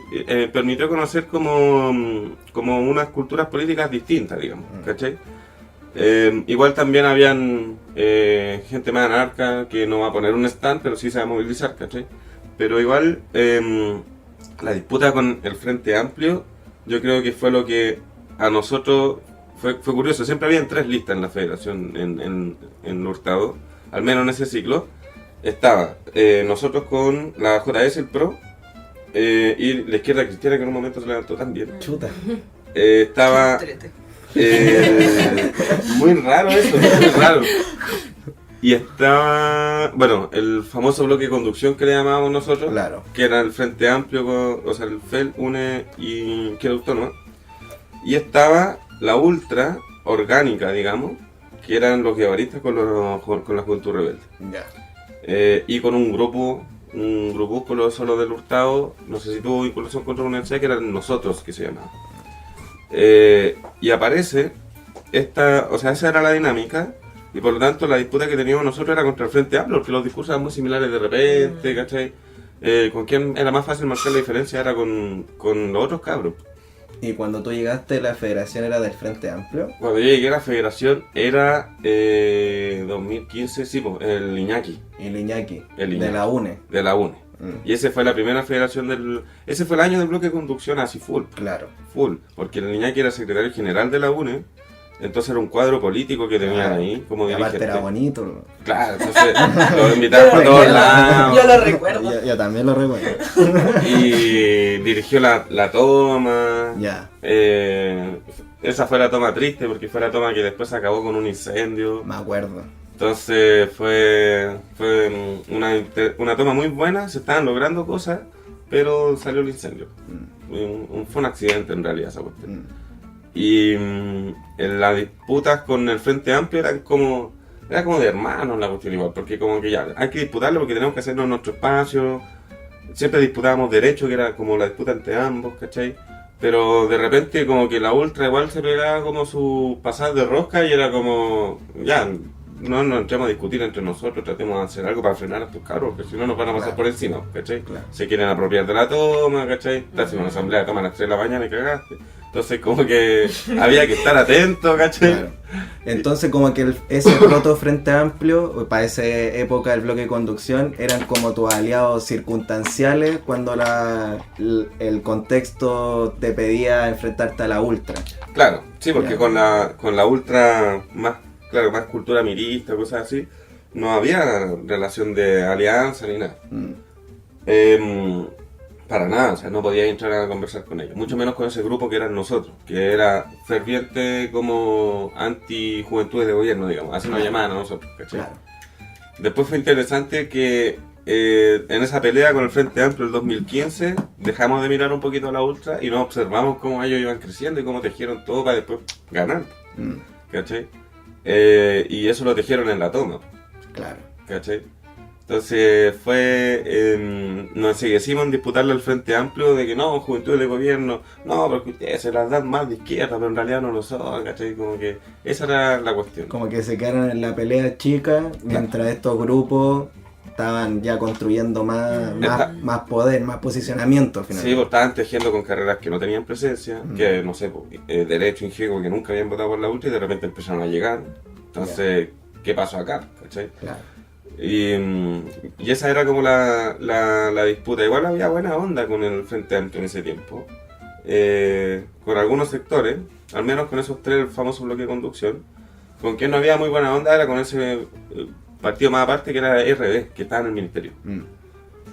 permitió conocer como unas culturas políticas distintas, digamos, ¿cachai? Igual también habían gente más anarca que no va a poner un stand, pero sí se va a movilizar, ¿cachai? Pero igual la disputa con el Frente Amplio, yo creo que fue lo que a nosotros fue curioso. Siempre habían 3 listas en la federación en Hurtado, al menos en ese ciclo. Estaba nosotros con la JS, el PRO, y la izquierda cristiana, que en un momento se levantó también. Chuta. Estaba muy raro eso, muy raro. Y estaba, bueno, el famoso bloque de conducción que le llamábamos nosotros, Claro. que era el Frente Amplio, o sea, el FEL, UNE y Izquierda Autónoma. Y estaba la ultra orgánica, digamos, que eran los guevaristas con la Juventud Rebelde. Ya. Y con un grupúsculo solo del Hurtado, no sé si tuvo vinculación contra la universidad, que eran nosotros, que se llamaba. Y aparece o sea, esa era la dinámica, y por lo tanto la disputa que teníamos nosotros era contra el Frente Amplio, porque los discursos eran muy similares de repente, ¿cachai? Con quien era más fácil marcar la diferencia era con los otros cabros. Y cuando tú llegaste, la federación era del Frente Amplio. Cuando yo llegué a la federación era 2015, sí, pues, el Iñaki. Y el Iñaki. El Iñaki. De la UNE. De la UNE. Y ese fue la primera federación ese fue el año del bloque de conducción así full. Claro. Full. Porque el Iñaki era secretario general de la UNE. Entonces era un cuadro político que tenían ahí como Y aparte dirigente. era bonito. Claro, entonces lo invitaban para todos lados. Yo lo recuerdo. Yo también lo recuerdo. Y dirigió la toma. Ya. Esa fue la toma triste porque fue la toma que después acabó con un incendio. Me acuerdo. Entonces fue una toma muy buena, se estaban logrando cosas, pero salió el incendio. Fue un accidente en realidad esa cuestión. Y en las disputas con el Frente Amplio era como de hermanos la cuestión igual, porque como que ya hay que disputarlo porque tenemos que hacernos nuestro espacio. Siempre disputábamos derechos, que era como la disputa entre ambos, ¿cachai? Pero de repente como que la ultra igual se pegaba como su pasada de rosca y era como, ya, no nos entremos a discutir entre nosotros, tratemos de hacer algo para frenar a estos cabros, porque si no nos van a pasar por encima, ¿cachai? Claro. Se quieren apropiar de la toma, ¿cachai? Estás haciendo una asamblea de toma a las 3 de la mañana y cagaste. Entonces como que había que estar atento, ¿cachai? Claro. Entonces como que ese proto Frente Amplio, para esa época del bloque de conducción, eran como tus aliados circunstanciales cuando el contexto te pedía enfrentarte a la ultra. Claro, sí, porque Ya. con la ultra más cultura mirista, cosas así, no había relación de alianza ni nada. Para nada, o sea, no podía entrar a conversar con ellos, mucho menos con ese grupo que eran nosotros, que era ferviente como anti-juventudes de gobierno, digamos, así nos llamaban a nosotros, ¿cachai? Claro. Después fue interesante que en esa pelea con el Frente Amplio del 2015 dejamos de mirar un poquito a la ultra y nos observamos cómo ellos iban creciendo y cómo tejieron todo para después ganar, ¿cachai? Y eso lo tejieron en la toma, Claro. ¿cachai? Entonces nos seguimos en disputarle al Frente Amplio de que no, juventud de gobierno, no, porque ustedes se las dan más de izquierda, pero en realidad no lo son, ¿cachai? Como que esa era la cuestión. Como que se quedaron en la pelea chica, mientras estos grupos estaban ya construyendo más poder, más posicionamiento al final. Sí, pues estaban tejiendo con carreras que no tenían presencia, que no sé, derecho, ingenuo, que nunca habían votado por la ultra y de repente empezaron a llegar. Entonces, ¿qué pasó acá? ¿Cachai? Claro. Y esa era como la disputa. Igual había buena onda con el Frente Amplio en ese tiempo. Con algunos sectores, al menos con esos 3 famosos bloques de conducción. Con quien no había muy buena onda era con ese partido más aparte que era RD, que estaba en el ministerio.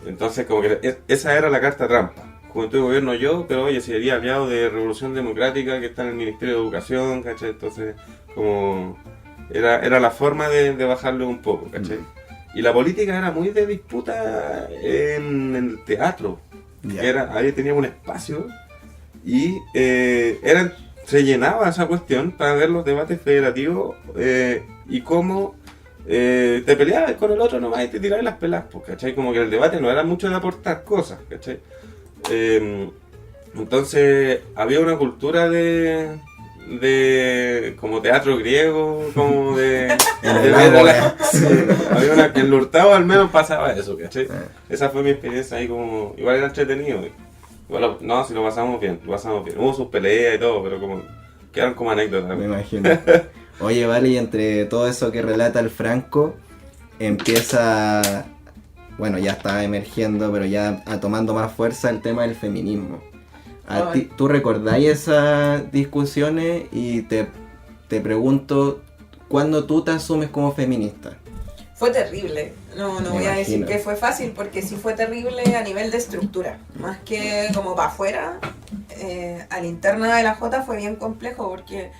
Entonces como que esa era la carta trampa. Juventud de gobierno yo, pero oye, sería aliado de Revolución Democrática que está en el Ministerio de Educación, ¿cachai? Entonces como era la forma de bajarle un poco, ¿cachai? Y la política era muy de disputa en el teatro. Ya. Ahí teníamos un espacio y se llenaba esa cuestión para ver los debates federativos y cómo te peleabas con el otro nomás y te tirabas las pelas, pues, ¿cachai? Como que el debate no era mucho de aportar cosas, ¿cachai? Entonces había una cultura de de como teatro griego, como de el ver a agua. sí, había en el Hurtado al menos pasaba eso, ¿cachai? Esa fue mi experiencia ahí como, igual era entretenido. Igual, no, si lo pasamos bien, Hubo sus peleas y todo, pero como quedaron como anécdotas. Me imagino. Oye, vale, y entre todo eso que relata el Franco, empieza, bueno, ya está emergiendo, pero ya tomando más fuerza el tema del feminismo. ¿Tú recordáis esas discusiones? Y te pregunto, ¿cuándo tú te asumes como feminista? Fue terrible, no Me voy a decir imagino. que fue fácil porque sí fue terrible a nivel de estructura, más que como para afuera, a la interna de la Jota fue bien complejo porque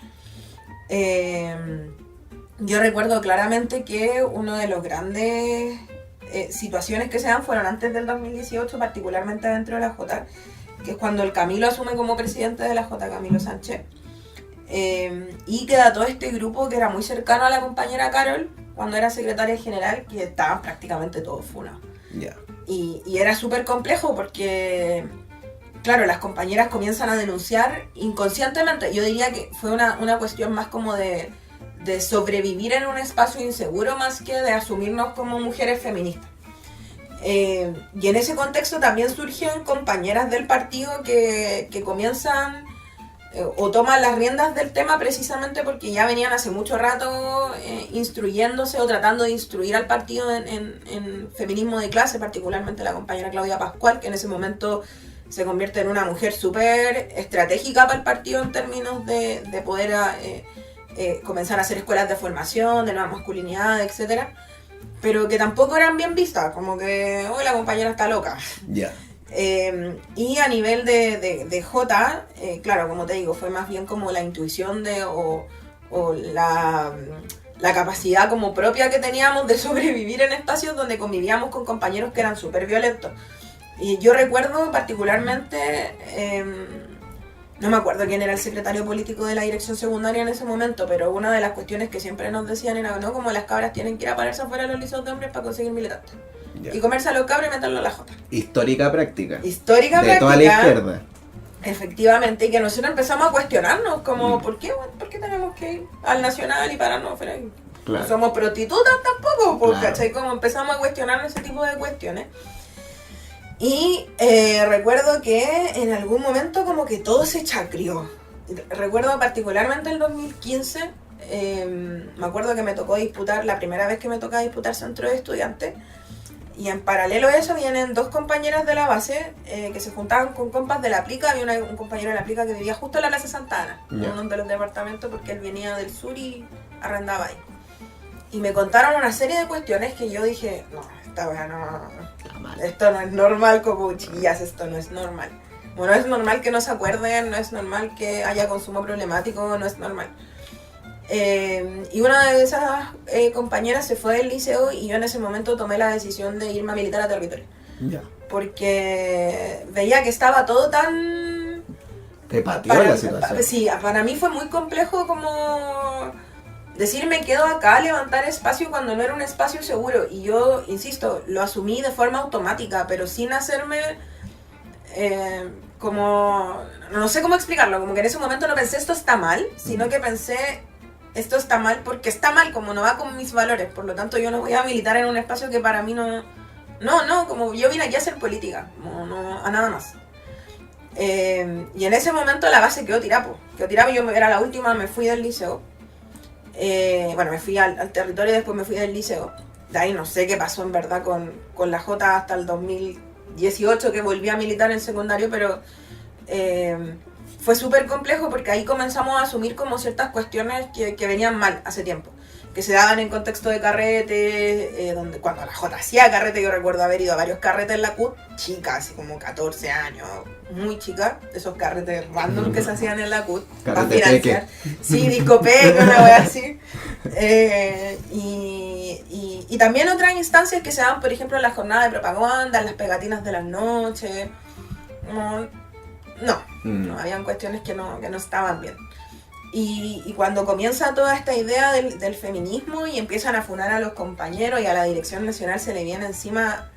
yo recuerdo claramente que uno de los grandes situaciones que se dan fueron antes del 2018, particularmente dentro de la Jota, que es cuando el Camilo asume como presidente de la Jota, Camilo Sánchez, y queda todo este grupo que era muy cercano a la compañera Carol cuando era secretaria general, que estaban prácticamente todos funados. Ya. Y era súper complejo porque, claro, las compañeras comienzan a denunciar inconscientemente. Yo diría que fue una cuestión más como de sobrevivir en un espacio inseguro más que de asumirnos como mujeres feministas. Y en ese contexto también surgen compañeras del partido que comienzan o toman las riendas del tema precisamente porque ya venían hace mucho rato instruyéndose o tratando de instruir al partido en feminismo de clase, particularmente la compañera Claudia Pascual, que en ese momento se convierte en una mujer súper estratégica para el partido en términos de poder comenzar a hacer escuelas de formación, de nueva masculinidad, etcétera, pero que tampoco eran bien vistas, como que hoy la compañera está loca. Ya. Y a nivel de Jota, claro, como te digo, fue más bien como la intuición o la capacidad como propia que teníamos de sobrevivir en espacios donde convivíamos con compañeros que eran súper violentos. Y yo recuerdo particularmente, no me acuerdo quién era el secretario político de la dirección secundaria en ese momento, pero una de las cuestiones que siempre nos decían era, ¿no? Como las cabras tienen que ir a pararse afuera de los liceos de hombres para conseguir militantes. Ya. Y comerse a los cabros y meterlo a la Jota. Histórica práctica. Histórica de práctica. toda la izquierda. Efectivamente, y que nosotros empezamos a cuestionarnos, como, ¿por qué tenemos que ir al Nacional y pararnos afuera? Claro. No somos prostitutas tampoco, pues, Claro. ¿cachai? Como empezamos a cuestionar ese tipo de cuestiones. Y recuerdo que en algún momento como que todo se chacrió. Recuerdo particularmente el 2015, me acuerdo que me tocó disputar, la primera vez que me tocaba disputar centro de estudiantes, y en paralelo a eso vienen dos compañeras de la base que se juntaban con compas de la Plica. Había un compañero de la Plica que vivía justo en la Plaza Santa Ana, en Ya. uno de los departamentos, porque él venía del sur y arrendaba ahí. Y me contaron una serie de cuestiones que yo dije, no, esta wea no, esto no es normal, como chiquillas, esto no es normal. Bueno, no es normal que no se acuerden, no es normal que haya consumo problemático, no es normal. Y una de esas compañeras se fue del liceo y yo en ese momento tomé la decisión de irme a militar a territorio. Ya. Porque veía que estaba todo tan... Te pateó la situación. Sí, para mí fue muy complejo como decir me quedo acá, levantar espacio cuando no era un espacio seguro. Y yo, insisto, lo asumí de forma automática, pero sin hacerme como... No sé cómo explicarlo, como que en ese momento no pensé esto está mal, sino que pensé esto está mal porque está mal, como no va con mis valores. Por lo tanto yo no voy a militar en un espacio que para mí no, como yo vine aquí a hacer política, no a nada más. Y en ese momento la base quedó tirapo, yo era la última, me fui del liceo. Bueno, me fui al territorio y después me fui del liceo. De ahí no sé qué pasó en verdad con la Jota hasta el 2018 que volví a militar en secundario, pero fue súper complejo porque ahí comenzamos a asumir como ciertas cuestiones que venían mal hace tiempo, que se daban en contexto de carrete, donde cuando la Jota hacía carrete, yo recuerdo haber ido a varios carretes en la CUT, chica, así como 14 años, muy chica, esos carretes random que se hacían en la CUT, para Carrete financiar. Sí, discopeca, una wea así. Y también otras instancias que se dan, por ejemplo, en la jornada de propaganda, en las pegatinas de las noches. No, habían cuestiones que no estaban bien. Y cuando comienza toda esta idea del feminismo y empiezan a funar a los compañeros y a la dirección nacional se le viene encima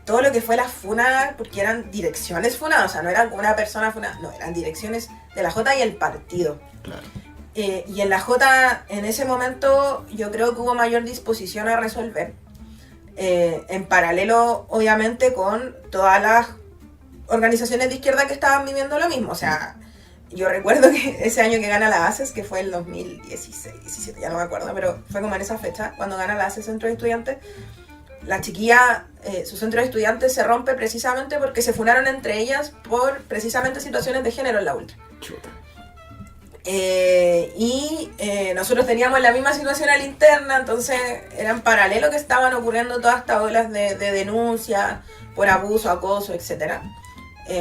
todo lo que fue la funa, porque eran direcciones funadas, o sea, no eran una persona funada, no, eran direcciones de la Jota y el partido. Claro. Y en la J, en ese momento, yo creo que hubo mayor disposición a resolver. En paralelo, obviamente, con todas las organizaciones de izquierda que estaban viviendo lo mismo. O sea, yo recuerdo que ese año que gana la ACES, que fue el 2016, 17, ya no me acuerdo, pero fue como en esa fecha, cuando gana la ACES Centro de Estudiantes, la chiquilla, su centro de estudiantes se rompe precisamente porque se funaron entre ellas por precisamente situaciones de género en la ultra. Chuta. Nosotros teníamos la misma situación a la interna, entonces era en paralelo que estaban ocurriendo todas estas olas de denuncia por abuso, acoso, etc.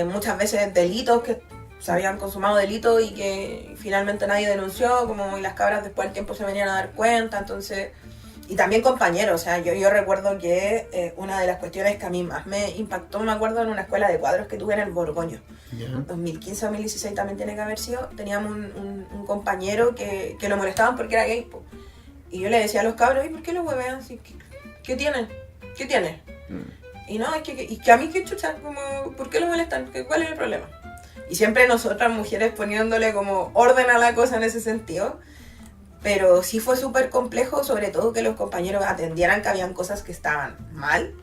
Muchas veces delitos que se habían consumado delitos y que finalmente nadie denunció, como y las cabras después del tiempo se venían a dar cuenta, entonces... Y también compañeros, o sea, yo recuerdo que una de las cuestiones que a mí más me impactó, me acuerdo, en una escuela de cuadros que tuve en el Borgoño. 2015 o 2016 también tiene que haber sido. Teníamos un compañero que lo molestaban porque era gay, po. Y yo le decía a los cabros, ¿y por qué lo huevean? ¿Qué tiene? ¿Qué tiene? Y no, es que a mí qué chucha, como, ¿por qué lo molestan? ¿Cuál es el problema? Y siempre nosotras mujeres poniéndole como orden a la cosa en ese sentido. Pero sí fue súper complejo, sobre todo que los compañeros atendieran que habían cosas que estaban mal.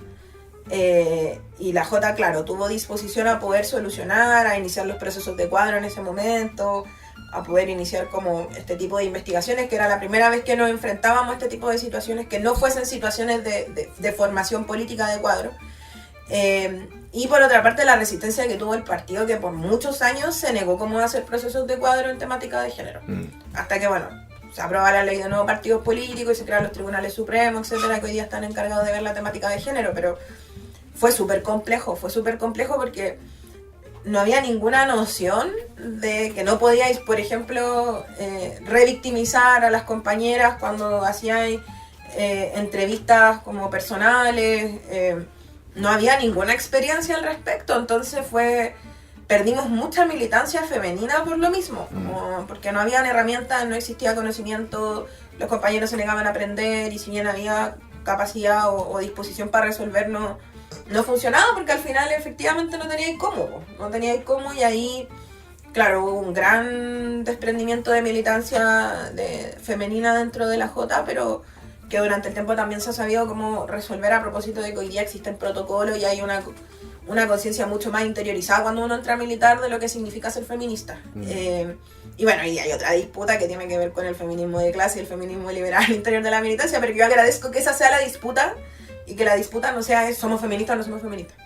Y la J, claro, tuvo disposición a poder solucionar, a iniciar los procesos de cuadro en ese momento, a poder iniciar como este tipo de investigaciones, que era la primera vez que nos enfrentábamos a este tipo de situaciones, que no fuesen situaciones de formación política de cuadro. Y por otra parte la resistencia que tuvo el partido, que por muchos años se negó como a hacer procesos de cuadro en temática de género. Hasta que, bueno, se aprueba la ley de nuevos partidos políticos y se crean los tribunales supremos, etcétera, que hoy día están encargados de ver la temática de género, pero fue súper complejo porque no había ninguna noción de que no podíais, por ejemplo, revictimizar a las compañeras cuando hacíais entrevistas como personales, no había ninguna experiencia al respecto, entonces perdimos mucha militancia femenina por lo mismo, porque no habían herramientas, no existía conocimiento, los compañeros se negaban a aprender y si bien había capacidad o disposición para resolver, no funcionaba porque al final efectivamente no teníais cómo y ahí, claro, hubo un gran desprendimiento de militancia femenina dentro de la J, pero que durante el tiempo también se ha sabido cómo resolver a propósito de que hoy día existen protocolos y hay una conciencia mucho más interiorizada cuando uno entra a militar de lo que significa ser feminista. Y bueno, y hay otra disputa que tiene que ver con el feminismo de clase y el feminismo liberal al interior de la militancia, pero yo agradezco que esa sea la disputa y que la disputa no sea somos feministas o no somos feministas.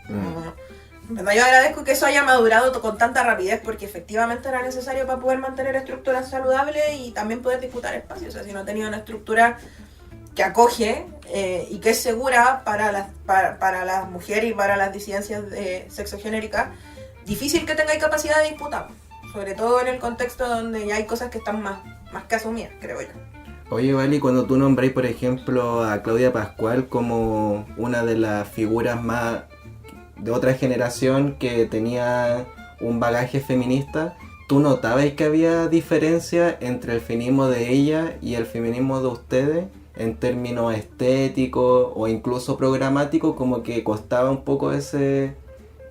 ¿Verdad? Yo agradezco que eso haya madurado con tanta rapidez porque efectivamente era necesario para poder mantener estructuras saludables y también poder disputar espacios. O sea, si no tenía una estructura que acoge y que es segura para las mujeres y para las disidencias sexogenéricas, difícil que tengáis capacidad de disputar, sobre todo en el contexto donde ya hay cosas que están más que asumidas, creo yo. Oye, Vali, cuando tú nombráis, por ejemplo, a Claudia Pascual como una de las figuras más de otra generación que tenía un bagaje feminista, ¿tú notabas que había diferencia entre el feminismo de ella y el feminismo de ustedes? En términos estéticos o incluso programáticos, como que costaba un poco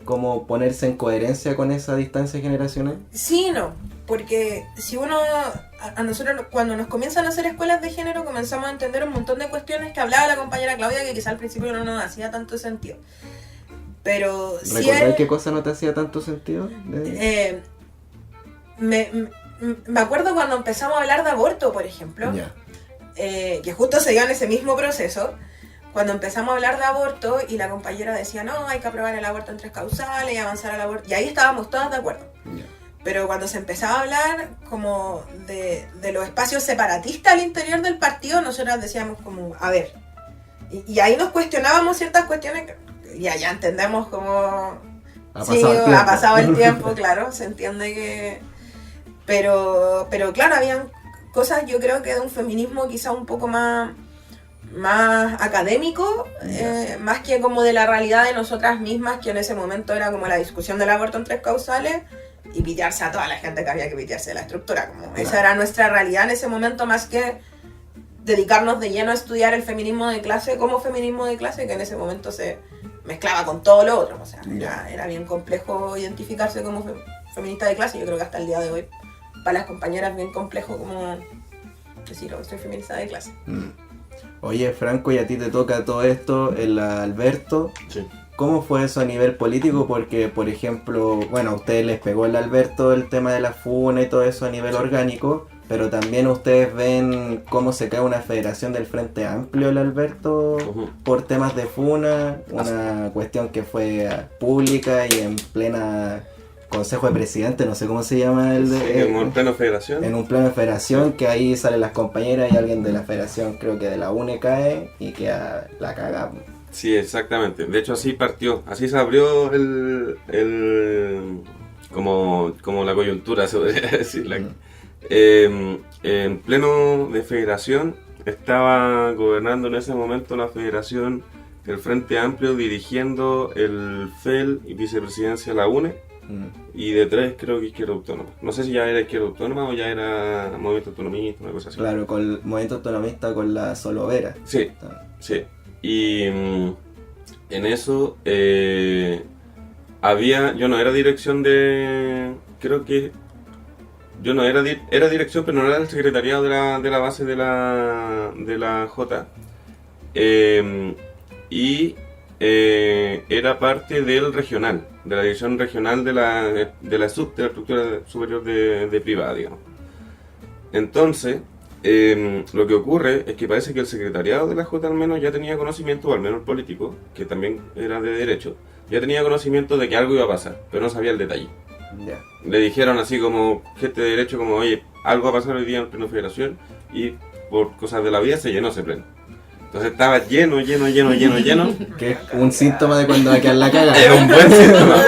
como ponerse en coherencia con esa distancia generacional. Sí, no, porque si a nosotros cuando nos comienzan a hacer escuelas de género comenzamos a entender un montón de cuestiones que hablaba la compañera Claudia que quizá al principio no nos hacía tanto sentido. Pero ¿Recordás qué cosa no te hacía tanto sentido? Me acuerdo cuando empezamos a hablar de aborto, por ejemplo. Ya. Que justo se dio en ese mismo proceso, cuando empezamos a hablar de aborto y la compañera decía, no, hay que aprobar el aborto en 3 causales y avanzar al aborto, y ahí estábamos todas de acuerdo. Yeah. Pero cuando se empezaba a hablar como de los espacios separatistas al interior del partido, nosotras decíamos como, a ver, y ahí nos cuestionábamos ciertas cuestiones que ya entendemos como... Ha pasado el tiempo, claro, se entiende que... Pero claro, habían cosas yo creo que de un feminismo quizá un poco más académico, más que como de la realidad de nosotras mismas, que en ese momento era como la discusión del aborto en 3 causales y pitearse a toda la gente que había que pitearse de la estructura, como esa era nuestra realidad en ese momento, más que dedicarnos de lleno a estudiar el feminismo de clase como feminismo de clase, que en ese momento se mezclaba con todo lo otro, o sea, era bien complejo identificarse como feminista de clase. Yo creo que hasta el día de hoy para las compañeras bien complejo como decir, oh, estoy feminizada de clase. Oye, Franco, y a ti te toca todo esto, el Alberto. Sí. ¿Cómo fue eso a nivel político? Porque, por ejemplo, bueno, a ustedes les pegó el Alberto el tema de la funa y todo eso a nivel orgánico, pero también ustedes ven cómo se cae una federación del Frente Amplio el Alberto por temas de funa, una cuestión que fue pública y en plena Consejo de Presidente, no sé cómo se llama en un pleno federación. En un pleno de federación, que ahí salen las compañeras y alguien de la federación, creo que de la UNE cae y queda la cagada. Sí, exactamente. De hecho, así partió, así se abrió como la coyuntura, se podría decir. En pleno de federación estaba gobernando en ese momento la federación, el Frente Amplio, dirigiendo el FEL y vicepresidencia de la UNE, y de tres creo que Izquierda Autónoma. No sé si ya era Izquierda Autónoma o ya era Movimiento Autonomista, una cosa así. Claro, con el Movimiento Autonomista con la Solovera. Sí, sí. Y en eso yo no era dirección de, creo que yo no era dirección, pero no era el secretariado de la base de la J, y era parte del regional, de la dirección regional de la estructura superior de privada, digamos. Entonces lo que ocurre es que parece que el secretariado de la J al menos ya tenía conocimiento, o al menos el político, que también era de derecho, ya tenía conocimiento de que algo iba a pasar, pero no sabía el detalle. Yeah. Le dijeron así como gente de derecho, como oye, algo va a pasar hoy día en el pleno de federación, y por cosas de la vida se llenó ese pleno. Entonces estaba lleno. Que es un síntoma de cuando va a quedar la cagada. Era un buen síntoma.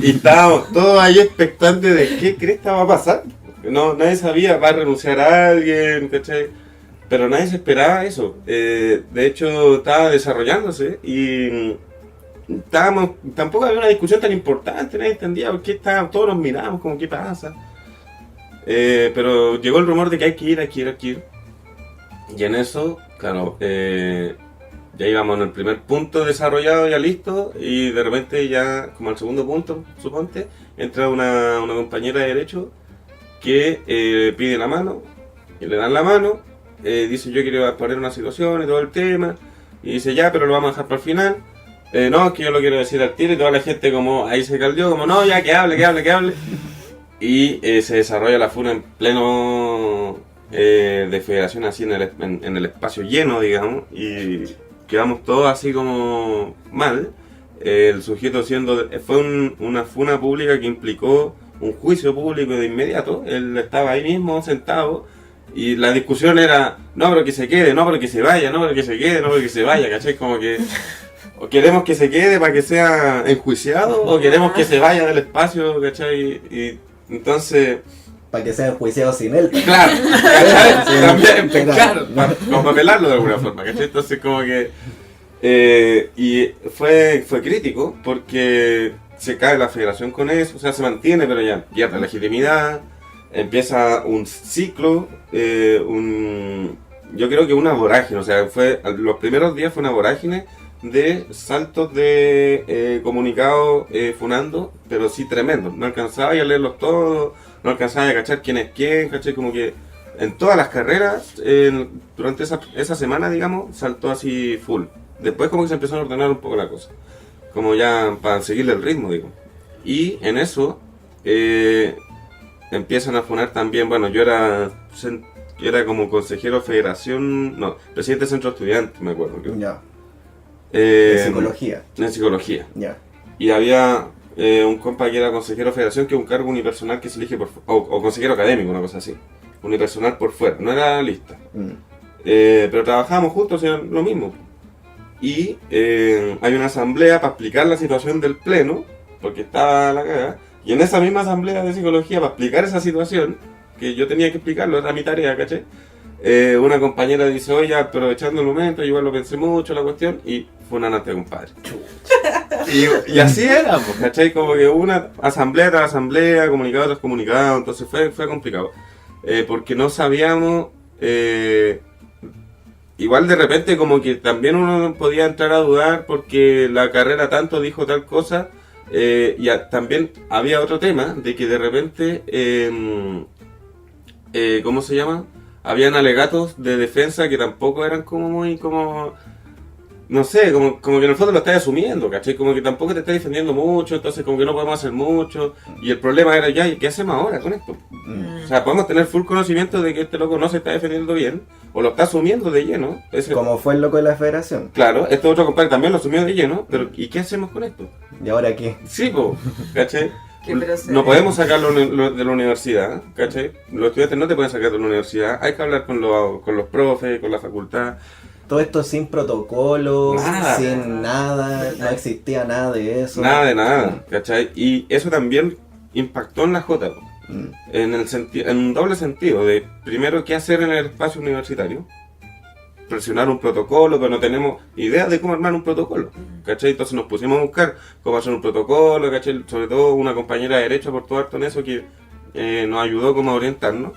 Y estábamos todos ahí expectantes de qué cresta va a pasar. No, nadie sabía, va a renunciar a alguien, ¿cachai? Pero nadie se esperaba eso. De hecho, estaba desarrollándose y tampoco había una discusión tan importante, nadie entendía por qué todos nos miramos como qué pasa. Pero llegó el rumor de que hay que ir. Y en eso, claro, ya íbamos en el primer punto desarrollado, ya listo, y de repente ya, como al segundo punto, suponte, entra una compañera de derecho que pide la mano, y le dan la mano, dice yo quiero exponer una situación y todo el tema, y dice ya, pero lo vamos a dejar para el final. No, es que yo lo quiero decir al tiro, y toda la gente como ahí se caldeó, como no, ya que hable. Y se desarrolla la funa en pleno de federación, así en el espacio lleno, digamos, y quedamos todos así como mal. El sujeto fue una funa pública que implicó un juicio público de inmediato. Él estaba ahí mismo sentado y la discusión era no, pero que se quede, no, pero que se vaya, no, pero que se quede, no, pero que se vaya, ¿cachai? Como que o queremos que se quede para que sea enjuiciado o queremos que se vaya del espacio, ¿cachai? Y entonces para que sea enjuiciado sin él. Claro, Sí, también, claro. claro, como para pelarlo de alguna forma, ¿cachai? Entonces como que y fue crítico porque se cae la federación con eso, o sea, se mantiene, pero ya pierde legitimidad, empieza un ciclo, yo creo que una vorágine, o sea, los primeros días fue una vorágine de saltos de comunicados funando, pero sí tremendo, no alcanzaba a leerlos todos, no alcanzaba a cachar quién es quién, ¿cachai? Como que en todas las carreras, durante esa semana, digamos, saltó así full. Después como que se empezó a ordenar un poco la cosa, como ya para seguirle el ritmo, digo. Y en eso empiezan a funar también, bueno, yo era como consejero federación, no, presidente del centro de estudiantes, me acuerdo. Ya. De psicología. En psicología. Ya. Y había un compa que era consejero federación, que es un cargo unipersonal que se elige o consejero académico, una cosa así. Unipersonal por fuera, no era lista. Pero trabajábamos juntos, era lo mismo. Y hay una asamblea para explicar la situación del pleno, porque estaba la cagada. Y en esa misma asamblea de psicología, para explicar esa situación, que yo tenía que explicarlo, era mi tarea, ¿caché? Una compañera dice, oye, aprovechando el momento, yo igual lo pensé mucho la cuestión, y fue una nata de compadre. Y así era, pues, ¿cachai? Como que una asamblea tras asamblea, comunicado tras comunicado, entonces fue complicado. Porque no sabíamos, igual de repente como que también uno podía entrar a dudar porque la carrera tanto dijo tal cosa, También había otro tema de que de repente, ¿cómo se llama? Habían alegatos de defensa que tampoco eran como muy, como, no sé, como que en el fondo lo estás asumiendo, ¿cachai? Como que tampoco te estás defendiendo mucho, entonces como que no podemos hacer mucho. Y el problema era ya, ¿y qué hacemos ahora con esto? O sea, podemos tener full conocimiento de que este loco no se está defendiendo bien, o lo está asumiendo de lleno. Como fue el loco de la federación. Claro, este otro compadre también lo asumió de lleno, pero ¿y qué hacemos con esto? ¿Y ahora qué? Sí, po, ¿cachai? ¿Qué procede? No podemos sacarlo de la universidad, ¿cachai? Los estudiantes no te pueden sacar de la universidad, hay que hablar con los profes, con la facultad. Todo esto sin protocolo, Nada. sin nada, no existía nada de eso. Nada de nada, ¿cachai? Y eso también impactó en la Jota, po. Mm. En un doble sentido, de primero qué hacer en el espacio universitario, presionar un protocolo, pero no tenemos idea de cómo armar un protocolo, ¿cachai? Entonces nos pusimos a buscar cómo hacer un protocolo, ¿cachai? Sobre todo una compañera de Derecho aportó harto en eso que nos ayudó como a orientarnos,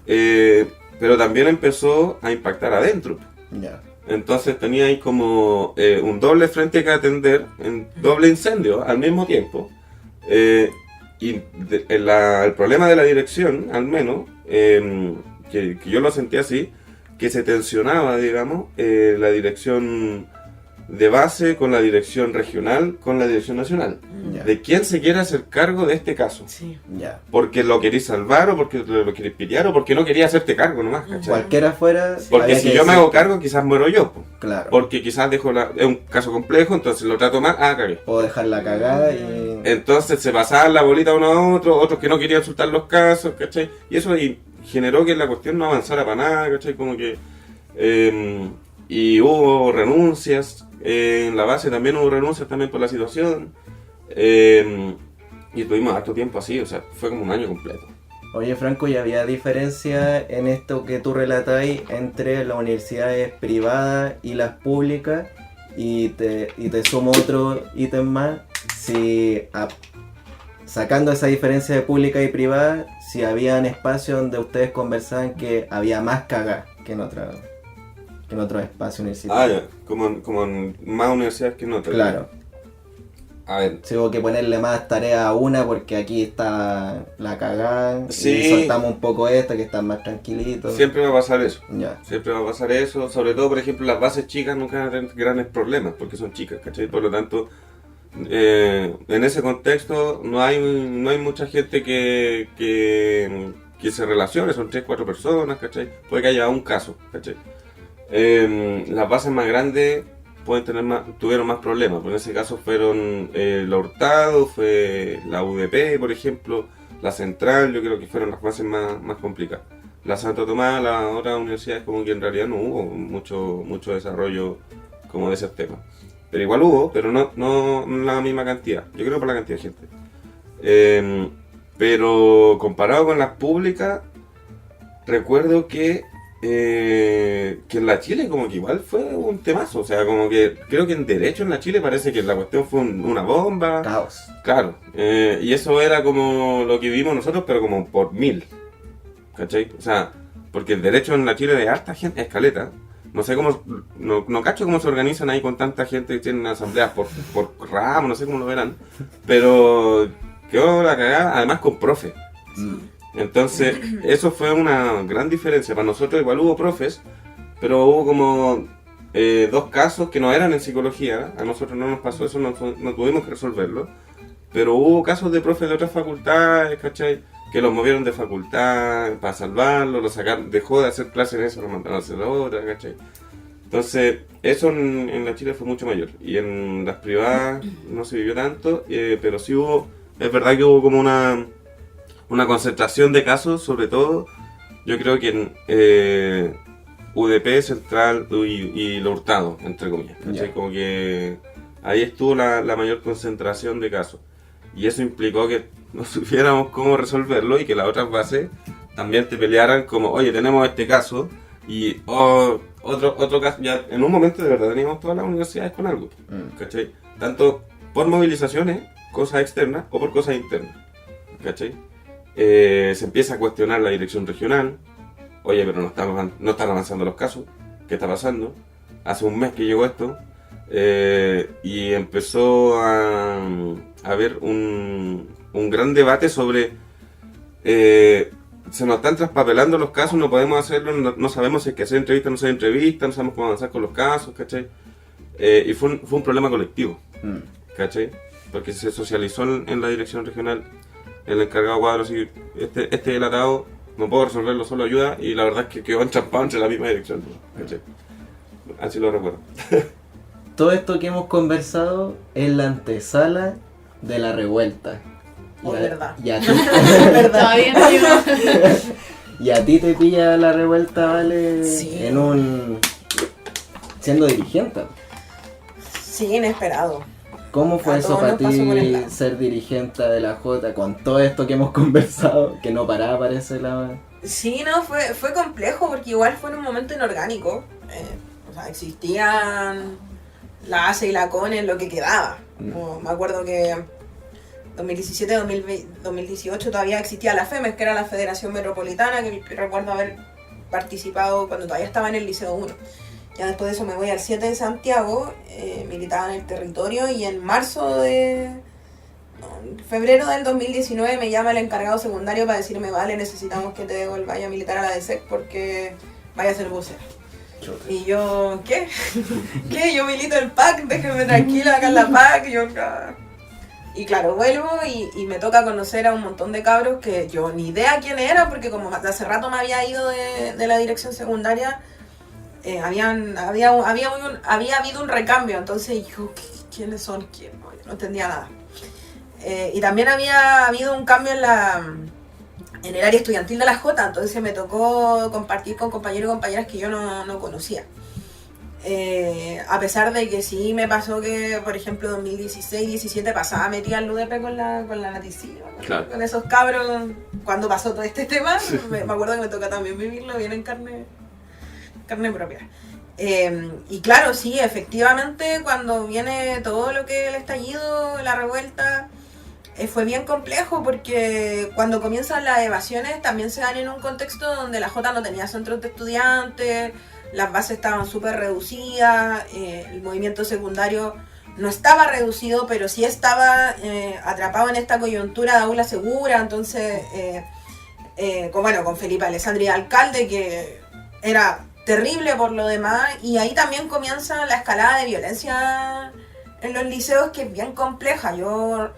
pero también empezó a impactar adentro. Ya. Entonces tenía ahí como un doble frente que atender, en doble incendio al mismo tiempo. El problema de la dirección, al menos, que yo lo sentí así, que se tensionaba, digamos, la dirección de base con la dirección regional, con la dirección nacional. Ya. De quién se quiere hacer cargo de este caso. Sí. Ya. Porque lo queréis salvar, o porque lo queréis pitear, o porque no quería hacerte cargo nomás, ¿cachai? Cualquiera fuera. Porque había si que yo me decir- hago cargo, quizás muero yo, po. Claro. Porque quizás es un caso complejo, entonces lo trato mal, cagué. Puedo dejar la cagada y. Entonces se pasaban la bolita uno a otro, otros que no querían soltar los casos, ¿cachai? Y eso generó que la cuestión no avanzara para nada, ¿cachai? Como que... y hubo renuncias, en la base también hubo renuncias también por la situación. Y tuvimos harto tiempo así, o sea, fue como un año completo. Oye, Franco, ¿y había diferencia en esto que tú relatáis entre las universidades privadas y las públicas? Y te sumo otro ítem más. Si sacando esa diferencia de pública y privada, si habían espacios donde ustedes conversaban que había más cagá que en otros espacios universitarios. Ya, como en más universidades que en otras. Claro. A ver, Si hubo que ponerle más tareas a una porque aquí está la cagada Sí. y soltamos un poco esta que están más tranquilitos. siempre va a pasar eso. Ya. Siempre va a pasar eso, sobre todo, por ejemplo, las bases chicas nunca van a tener grandes problemas porque son chicas, ¿cachai? Por lo tanto, en ese contexto no hay mucha gente que se relacione, son 3-4 personas, ¿cachai? Puede que haya un caso, ¿cachai? Las bases más grandes tuvieron más problemas, porque en ese caso fueron la Hurtado, fue la UDP, por ejemplo, la Central, yo creo que fueron las bases más complicadas. La Santo Tomás, las otras universidades, como que en realidad no hubo mucho desarrollo como de esos temas. Pero igual hubo, pero no la misma cantidad. Yo creo por la cantidad de gente. Pero comparado con las públicas, recuerdo que en la Chile como que igual fue un temazo. O sea, como que creo que en Derecho en la Chile parece que la cuestión fue una bomba. Caos. Claro, y eso era como lo que vivimos nosotros, pero como por 1000. ¿Cachai? O sea, porque el Derecho en la Chile de harta gente, escaleta. No sé cómo, no cacho cómo se organizan ahí con tanta gente que tienen asambleas por ramo, no sé cómo lo verán. Pero quedó la cagada, además con profe. Entonces, eso fue una gran diferencia. Para nosotros igual hubo profes, pero hubo como 2 casos que no eran en psicología. A nosotros no nos pasó eso, no tuvimos que resolverlo. Pero hubo casos de profes de otras facultades, ¿cachai? Que los movieron de facultad para salvarlo, lo sacaron, dejó de hacer clases en eso, lo mandaron a hacer la otra, ¿cachai? Entonces, eso en la Chile fue mucho mayor. Y en las privadas no se vivió tanto, pero sí hubo, es verdad que hubo como una concentración de casos, sobre todo, yo creo que en UDP, Central y lo Hurtado, entre comillas, ¿cachai? Ya. Como que ahí estuvo la mayor concentración de casos. Y eso implicó que no supiéramos cómo resolverlo y que las otras bases también te pelearan como, oye, tenemos este caso y otro caso. Ya en un momento de verdad teníamos todas las universidades con algo, ¿cachai? Tanto por movilizaciones, cosas externas, o por cosas internas, ¿cachai? Se empieza a cuestionar la dirección regional. Oye, pero no están avanzando los casos. ¿Qué está pasando? Hace un mes que llegó esto. Y empezó a haber un gran debate sobre se nos están traspapelando los casos, no podemos hacerlo, no sabemos si hay que hacer entrevistas, no hacer entrevistas, no sabemos cómo avanzar con los casos, ¿cachai? Y fue un problema colectivo, ¿cachai? Porque se socializó en la dirección regional, el encargado cuadro, así, este delatado, no puedo resolverlo, solo ayuda, y la verdad es que quedó enchampado entre la misma dirección, ¿cachai? Así lo recuerdo. Todo esto que hemos conversado es la antesala de la revuelta. Es verdad. Y a ti, Todavía no llegó. y a ti te pilla la revuelta, ¿vale? Sí. Siendo dirigente. Sí, inesperado. ¿Cómo fue A eso todos para nos pasó por el ti lado. ser dirigente de la Jota con todo esto que hemos conversado? Que no paraba, parece la... Sí, no, fue complejo porque igual fue en un momento inorgánico. O sea, existían la ACE y la CONE en lo que quedaba. Como me acuerdo que 2017, 2018 todavía existía la FEMES, que era la Federación Metropolitana, que recuerdo haber participado cuando todavía estaba en el Liceo 1. Ya después de eso me voy al 7 de Santiago, militaba en el territorio y en febrero del 2019 me llama el encargado secundario para decirme, vale, necesitamos que te devuelvas a militar a la DSEC porque vaya a ser vocera. Y yo, ¿qué? ¿Qué? Yo milito el PAC, déjenme tranquila acá en la PAC. Y claro, vuelvo y me toca conocer a un montón de cabros que yo ni idea quién era, porque como hace rato me había ido de la dirección secundaria, había habido un recambio, entonces yo, ¿quiénes son? ¿Quién? No entendía nada. Y también había habido un cambio en el área estudiantil de la Jota, entonces me tocó compartir con compañeros y compañeras que yo no conocía. A pesar de que sí me pasó que, por ejemplo, 2016-17 pasaba metida en UDP con la Naticia, Claro. con esos cabros, cuando pasó todo este tema, me acuerdo que me toca también vivirlo bien en carne propia. Y claro, sí, efectivamente, cuando viene todo lo que el estallido, la revuelta, fue bien complejo porque cuando comienzan las evasiones también se dan en un contexto donde la Jota no tenía centros de estudiantes, las bases estaban súper reducidas, el movimiento secundario no estaba reducido, pero sí estaba atrapado en esta coyuntura de aula segura, entonces, con Felipe Alessandri alcalde, que era terrible por lo demás, y ahí también comienza la escalada de violencia en los liceos, que es bien compleja. Yo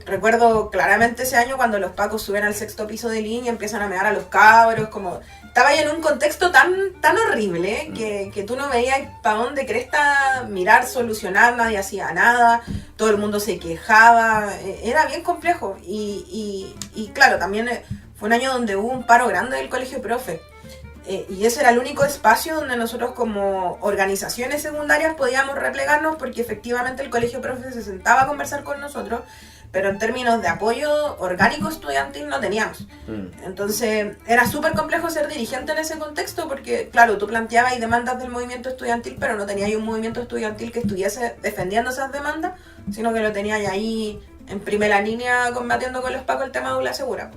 recuerdo claramente ese año cuando los pacos suben al 6º piso de línea y empiezan a mear a los cabros, como estaba ahí en un contexto tan horrible que tú no veías para dónde cresta mirar, solucionar, nadie hacía nada, todo el mundo se quejaba, era bien complejo. Y claro, también fue un año donde hubo un paro grande del colegio profe. Y ese era el único espacio donde nosotros como organizaciones secundarias podíamos replegarnos, porque efectivamente el colegio profe se sentaba a conversar con nosotros, pero en términos de apoyo orgánico estudiantil no teníamos. Entonces era súper complejo ser dirigente en ese contexto, porque claro, tú planteabas y demandas del movimiento estudiantil, pero no tenías un movimiento estudiantil que estuviese defendiendo esas demandas, sino que lo tenías ahí en primera línea combatiendo con los pacos el tema de aula segura.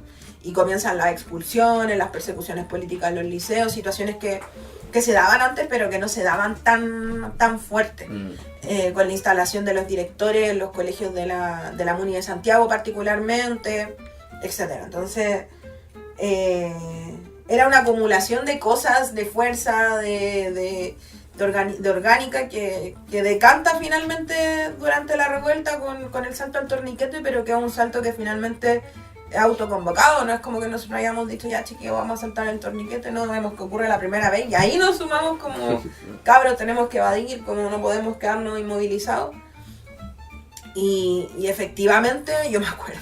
Y comienzan las expulsiones, las persecuciones políticas en los liceos, situaciones que se daban antes pero que no se daban tan fuerte. Con la instalación de los directores en los colegios de la Muni de Santiago particularmente, etc. Entonces era una acumulación de cosas, de fuerza, de orgánica que decanta finalmente durante la revuelta con el salto al torniquete, pero que es un salto que finalmente es autoconvocado. No es como que nosotros hayamos dicho, ya chiquillos, vamos a saltar el torniquete, no vemos que ocurre la primera vez y ahí nos sumamos como cabros, tenemos que evadir, como no podemos quedarnos inmovilizados. Y efectivamente yo me acuerdo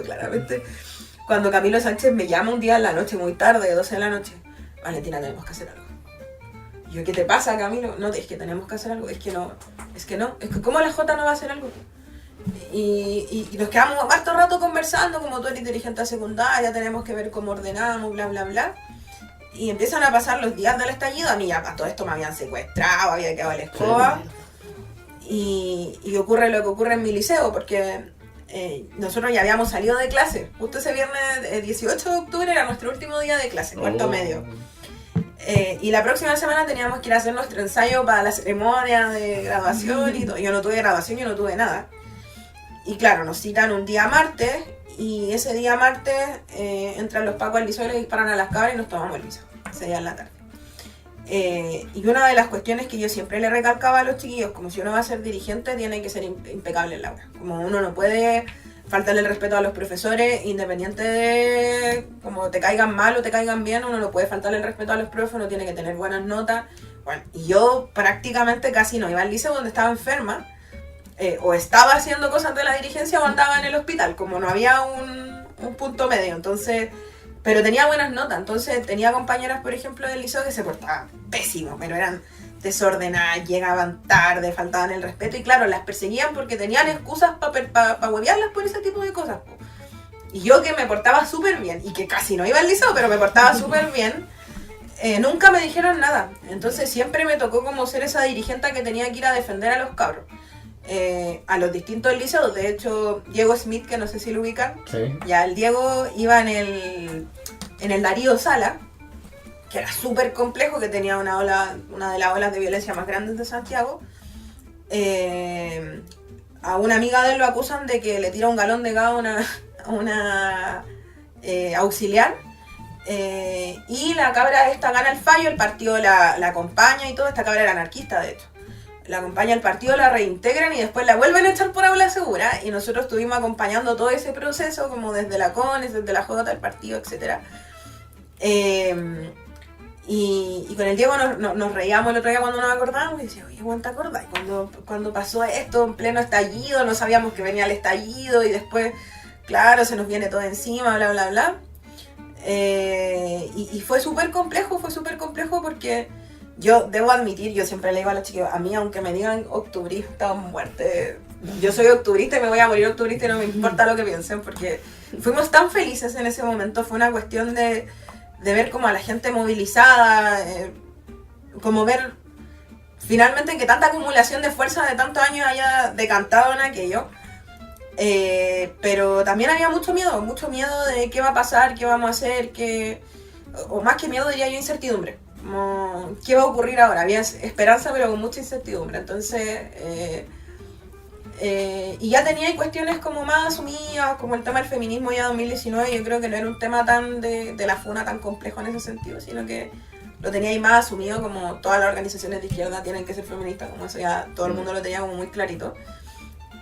claramente cuando Camilo Sánchez me llama un día en la noche, muy tarde, 12 de la noche: Valentina, tenemos que hacer algo. Y yo, ¿qué te pasa, Camilo? No, es que tenemos que hacer algo, es que ¿cómo la Jota no va a hacer algo? Y nos quedamos harto rato conversando, como tú eres dirigente secundaria, tenemos que ver cómo ordenamos, bla, bla, bla. Y empiezan a pasar los días del estallido, a mí ya para todo esto me habían secuestrado, había quedado la escoba. Y ocurre lo que ocurre en mi liceo, porque nosotros ya habíamos salido de clase. Justo ese viernes 18 de octubre era nuestro último día de clase, cuarto medio. Y la próxima semana teníamos que ir a hacer nuestro ensayo para la ceremonia de graduación y todo. Yo no tuve graduación, yo no tuve nada. Y claro, nos citan un día martes, y ese día martes entran los pacos al liceo y le disparan a las cabras y nos tomamos el liceo, ese día en la tarde. Y una de las cuestiones que yo siempre le recalcaba a los chiquillos, como si uno va a ser dirigente, tiene que ser impecable en la aula. Como uno no puede faltarle el respeto a los profesores, independiente de cómo te caigan mal o te caigan bien, uno no puede faltarle el respeto a los profes, uno tiene que tener buenas notas. Bueno, y yo prácticamente casi no iba al liceo donde estaba enferma, o estaba haciendo cosas de la dirigencia o andaba en el hospital, como no había un punto medio, entonces... Pero tenía buenas notas, entonces tenía compañeras, por ejemplo, del liceo que se portaban pésimo, pero eran desordenadas, llegaban tarde, faltaban el respeto, y claro, las perseguían porque tenían excusas para huevearlas por ese tipo de cosas. Y yo, que me portaba súper bien, y que casi no iba al liceo, pero me portaba súper bien, nunca me dijeron nada. Entonces siempre me tocó como ser esa dirigente que tenía que ir a defender a los cabros. A los distintos liceos. De hecho, Diego Smith, que no sé si lo ubican, Sí. ya el Diego iba en el Darío Sala, que era súper complejo, que tenía una de las olas de violencia más grandes de Santiago. A una amiga de él lo acusan de que le tira un galón de gas a una auxiliar, y la cabra esta gana el fallo, el partido la acompaña y todo. Esta cabra era anarquista, de hecho. La acompaña al partido, la reintegran y después la vuelven a echar por aula segura, y nosotros estuvimos acompañando todo ese proceso, como desde la CONES, desde la J, el partido, etc. Y con el Diego nos reíamos el otro día cuando nos acordábamos, y decía, oye, ¿cuánto te acordás? Cuando pasó esto en pleno estallido, no sabíamos que venía el estallido, y después, claro, se nos viene todo encima, bla, bla, bla. Y fue súper complejo porque... Yo debo admitir, yo siempre le digo a los chicos, a mí aunque me digan octubrista o muerte, yo soy octubrista y me voy a morir octubrista y no me importa lo que piensen, porque fuimos tan felices en ese momento. Fue una cuestión de ver como a la gente movilizada, como ver finalmente que tanta acumulación de fuerza de tantos años haya decantado en aquello. Pero también había mucho miedo de qué va a pasar, qué vamos a hacer, o más que miedo diría yo, incertidumbre. Como, ¿qué va a ocurrir ahora? Había esperanza, pero con mucha incertidumbre. Entonces, y ya tenía cuestiones como más asumidas, como el tema del feminismo ya 2019. Yo creo que no era un tema tan de la funa tan complejo en ese sentido, sino que lo tenía ahí más asumido, como todas las organizaciones de izquierda tienen que ser feministas, como eso ya todo el mundo lo tenía como muy clarito.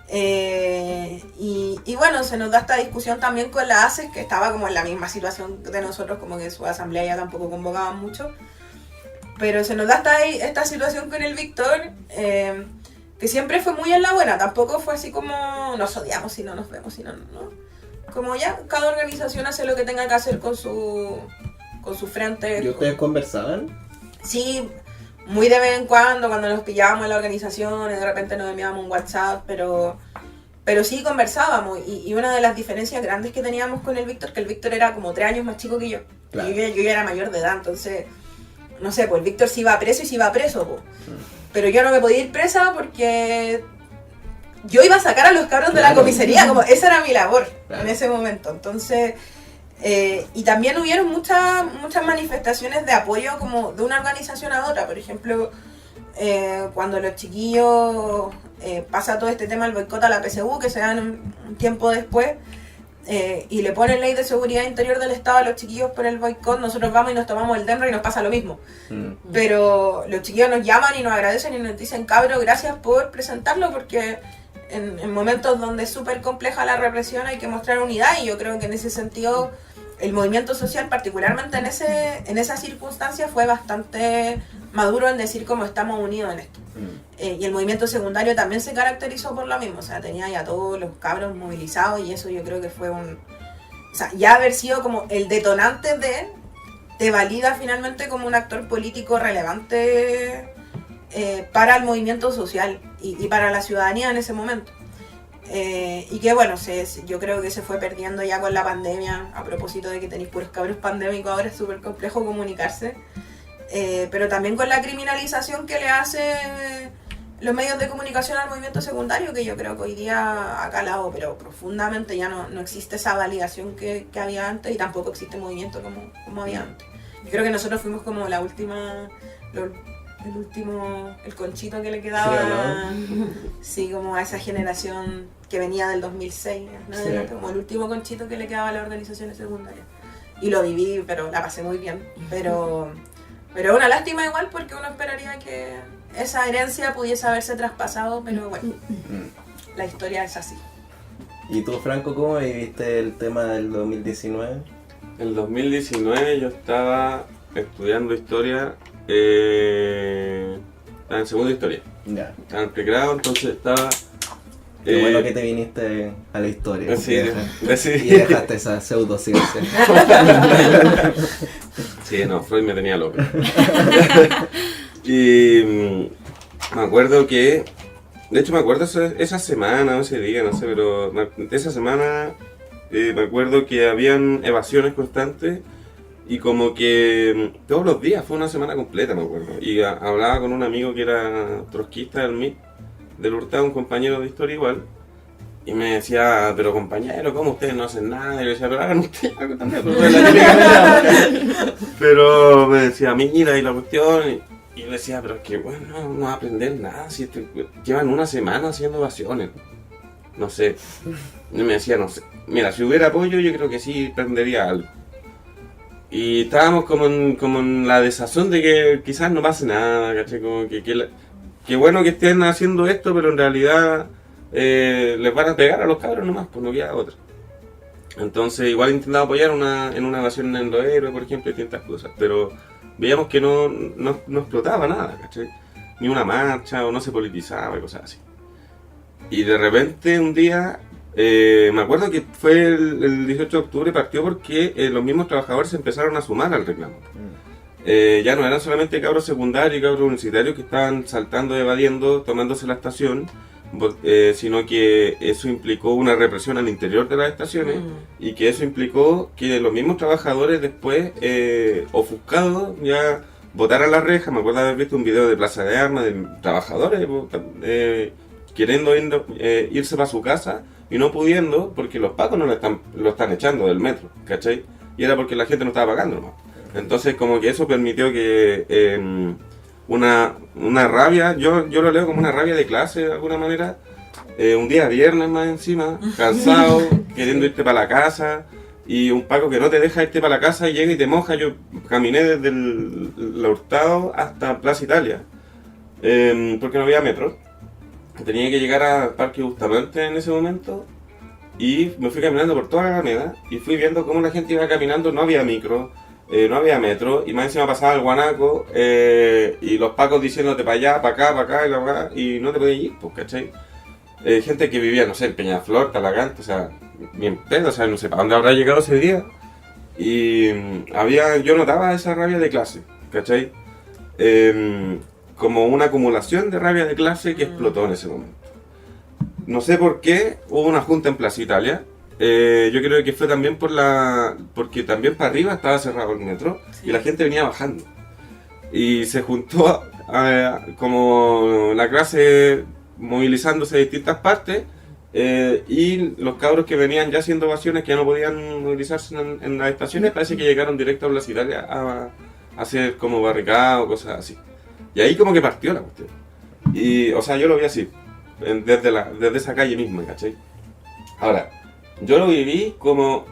Y bueno, se nos da esta discusión también con la ACES, que estaba como en la misma situación de nosotros, como que su asamblea ya tampoco convocaba mucho. Pero se nos da esta situación con el Víctor, que siempre fue muy en la buena. Tampoco fue así como nos odiamos si no nos vemos, si no. Como ya cada organización hace lo que tenga que hacer con su frente. ¿Y ustedes conversaban? Sí, muy de vez en cuando nos pillábamos en la organización, y de repente nos enviábamos un WhatsApp, pero sí conversábamos. Y una de las diferencias grandes que teníamos con el Víctor, que el Víctor era como 3 años más chico que yo. Claro. Y yo ya era mayor de edad, entonces... No sé, pues el Víctor sí iba preso y sí iba preso, pues. Pero yo no me podía ir presa porque yo iba a sacar a los cabros de la comisaría, como esa era mi labor en ese momento. Entonces, y también hubieron muchas manifestaciones de apoyo como de una organización a otra. Por ejemplo, cuando los chiquillos pasa todo este tema del boicot a la PSU, que se dan un tiempo después, y le ponen ley de seguridad interior del Estado a los chiquillos por el boicot, nosotros vamos y nos tomamos el DEMRA y nos pasa lo mismo. Pero los chiquillos nos llaman y nos agradecen y nos dicen, cabro, gracias por presentarlo, porque en momentos donde es súper compleja la represión hay que mostrar unidad, y yo creo que en ese sentido el movimiento social, particularmente en esa circunstancia, fue bastante maduro en decir cómo estamos unidos en esto. Y el movimiento secundario también se caracterizó por lo mismo, o sea, tenía ya todos los cabros movilizados, y eso yo creo que fue o sea, ya haber sido como el detonante te valida finalmente como un actor político relevante para el movimiento social y para la ciudadanía en ese momento. Y que bueno, yo creo que se fue perdiendo ya con la pandemia, a propósito de que tenéis puros cabros pandémicos, ahora es súper complejo comunicarse, pero también con la criminalización que le hace los medios de comunicación al movimiento secundario, que yo creo que hoy día ha calado, pero profundamente. Ya no existe esa validación que había antes, y tampoco existe movimiento como había antes. Yo creo que nosotros fuimos como la última, el conchito que le quedaba, Sí, sí, como a esa generación que venía del 2006, ¿no? Sí. Como el último conchito que le quedaba a las organizaciones secundarias. Y lo viví, pero la pasé muy bien. Pero una lástima igual porque uno esperaría que esa herencia pudiese haberse traspasado, pero bueno, la historia es así. ¿Y tú, Franco, cómo viviste el tema del 2019? El 2019 yo estaba estudiando historia, estaba en segundo de historia, Ya. estaba en pregrado, entonces estaba... Qué bueno que te viniste a la historia. Sí, Y dejaste esa pseudociencia. Sí, no, Freud me tenía loco. Y me acuerdo que, de hecho me acuerdo esa semana, ese día, no sé, pero esa semana me acuerdo que habían evasiones constantes y como que todos los días, fue una semana completa, me acuerdo. Y hablaba con un amigo que era trotskista del MIT, del Hurtado, un compañero de historia igual. Y me decía, pero compañero, ¿cómo ustedes no hacen nada? Y yo decía, pero hagan ustedes algo también. Pero me decía, mira, y la cuestión. Y yo le decía, pero es que bueno, no va a aprender nada. Si llevan una semana haciendo evasiones. No sé. Y me decía, no sé. Mira, si hubiera apoyo, yo creo que sí aprendería algo. Y estábamos como en la desazón de que quizás no pase nada, ¿cachai? Como que bueno que estén haciendo esto, pero en realidad les van a pegar a los cabros nomás, pues no queda otra. Entonces igual intentaba apoyar en una evasión en los héroes, por ejemplo, y distintas cosas, pero veíamos que no explotaba nada, ¿cachai? Ni una marcha, o no se politizaba y cosas así. Y de repente un día, me acuerdo que fue el 18 de octubre, partió porque los mismos trabajadores se empezaron a sumar al reclamo. Ya no eran solamente cabros secundarios y cabros universitarios que estaban saltando, evadiendo, tomándose la estación, sino que eso implicó una represión al interior de las estaciones y que eso implicó que los mismos trabajadores después, ofuscados, ya botaran las rejas. Me acuerdo haber visto un video de Plaza de Armas de trabajadores queriendo irse para su casa y no pudiendo porque los pacos lo están echando del metro, ¿cachai? Y era porque la gente no estaba pagando nomás. Entonces como que eso permitió que una rabia, yo lo leo como una rabia de clase de alguna manera, un día viernes más encima, cansado, queriendo irte para la casa, y un paco que no te deja irte para la casa y llega y te moja. Yo caminé desde el Hurtado hasta Plaza Italia, porque no había metro, tenía que llegar al Parque Bustamante en ese momento, y me fui caminando por toda la Alameda, y fui viendo cómo la gente iba caminando, no había micro, no había metro, y más encima pasaba el guanaco, y los pacos diciéndote para allá, para acá, y no te podías ir, pues, ¿cachai? Gente que vivía, no sé, en Peñaflor, Talagante, o sea, bien pedo, o sea, no sé para dónde habrá llegado ese día. Y yo notaba esa rabia de clase, ¿cachai? Como una acumulación de rabia de clase que explotó en ese momento. No sé por qué, hubo una junta en Plaza Italia. Yo creo que fue también porque también para arriba estaba cerrado el metro, sí, y la gente venía bajando. Y se juntó como la clase movilizándose de distintas partes, y los cabros que venían ya haciendo evasiones, que ya no podían movilizarse en las estaciones, parece que llegaron directo a Plaza Italia a hacer como barricadas o cosas así. Y ahí como que partió la cuestión. Y, o sea, yo lo vi así, desde esa calle misma, ¿cachai? Ahora, yo lo viví como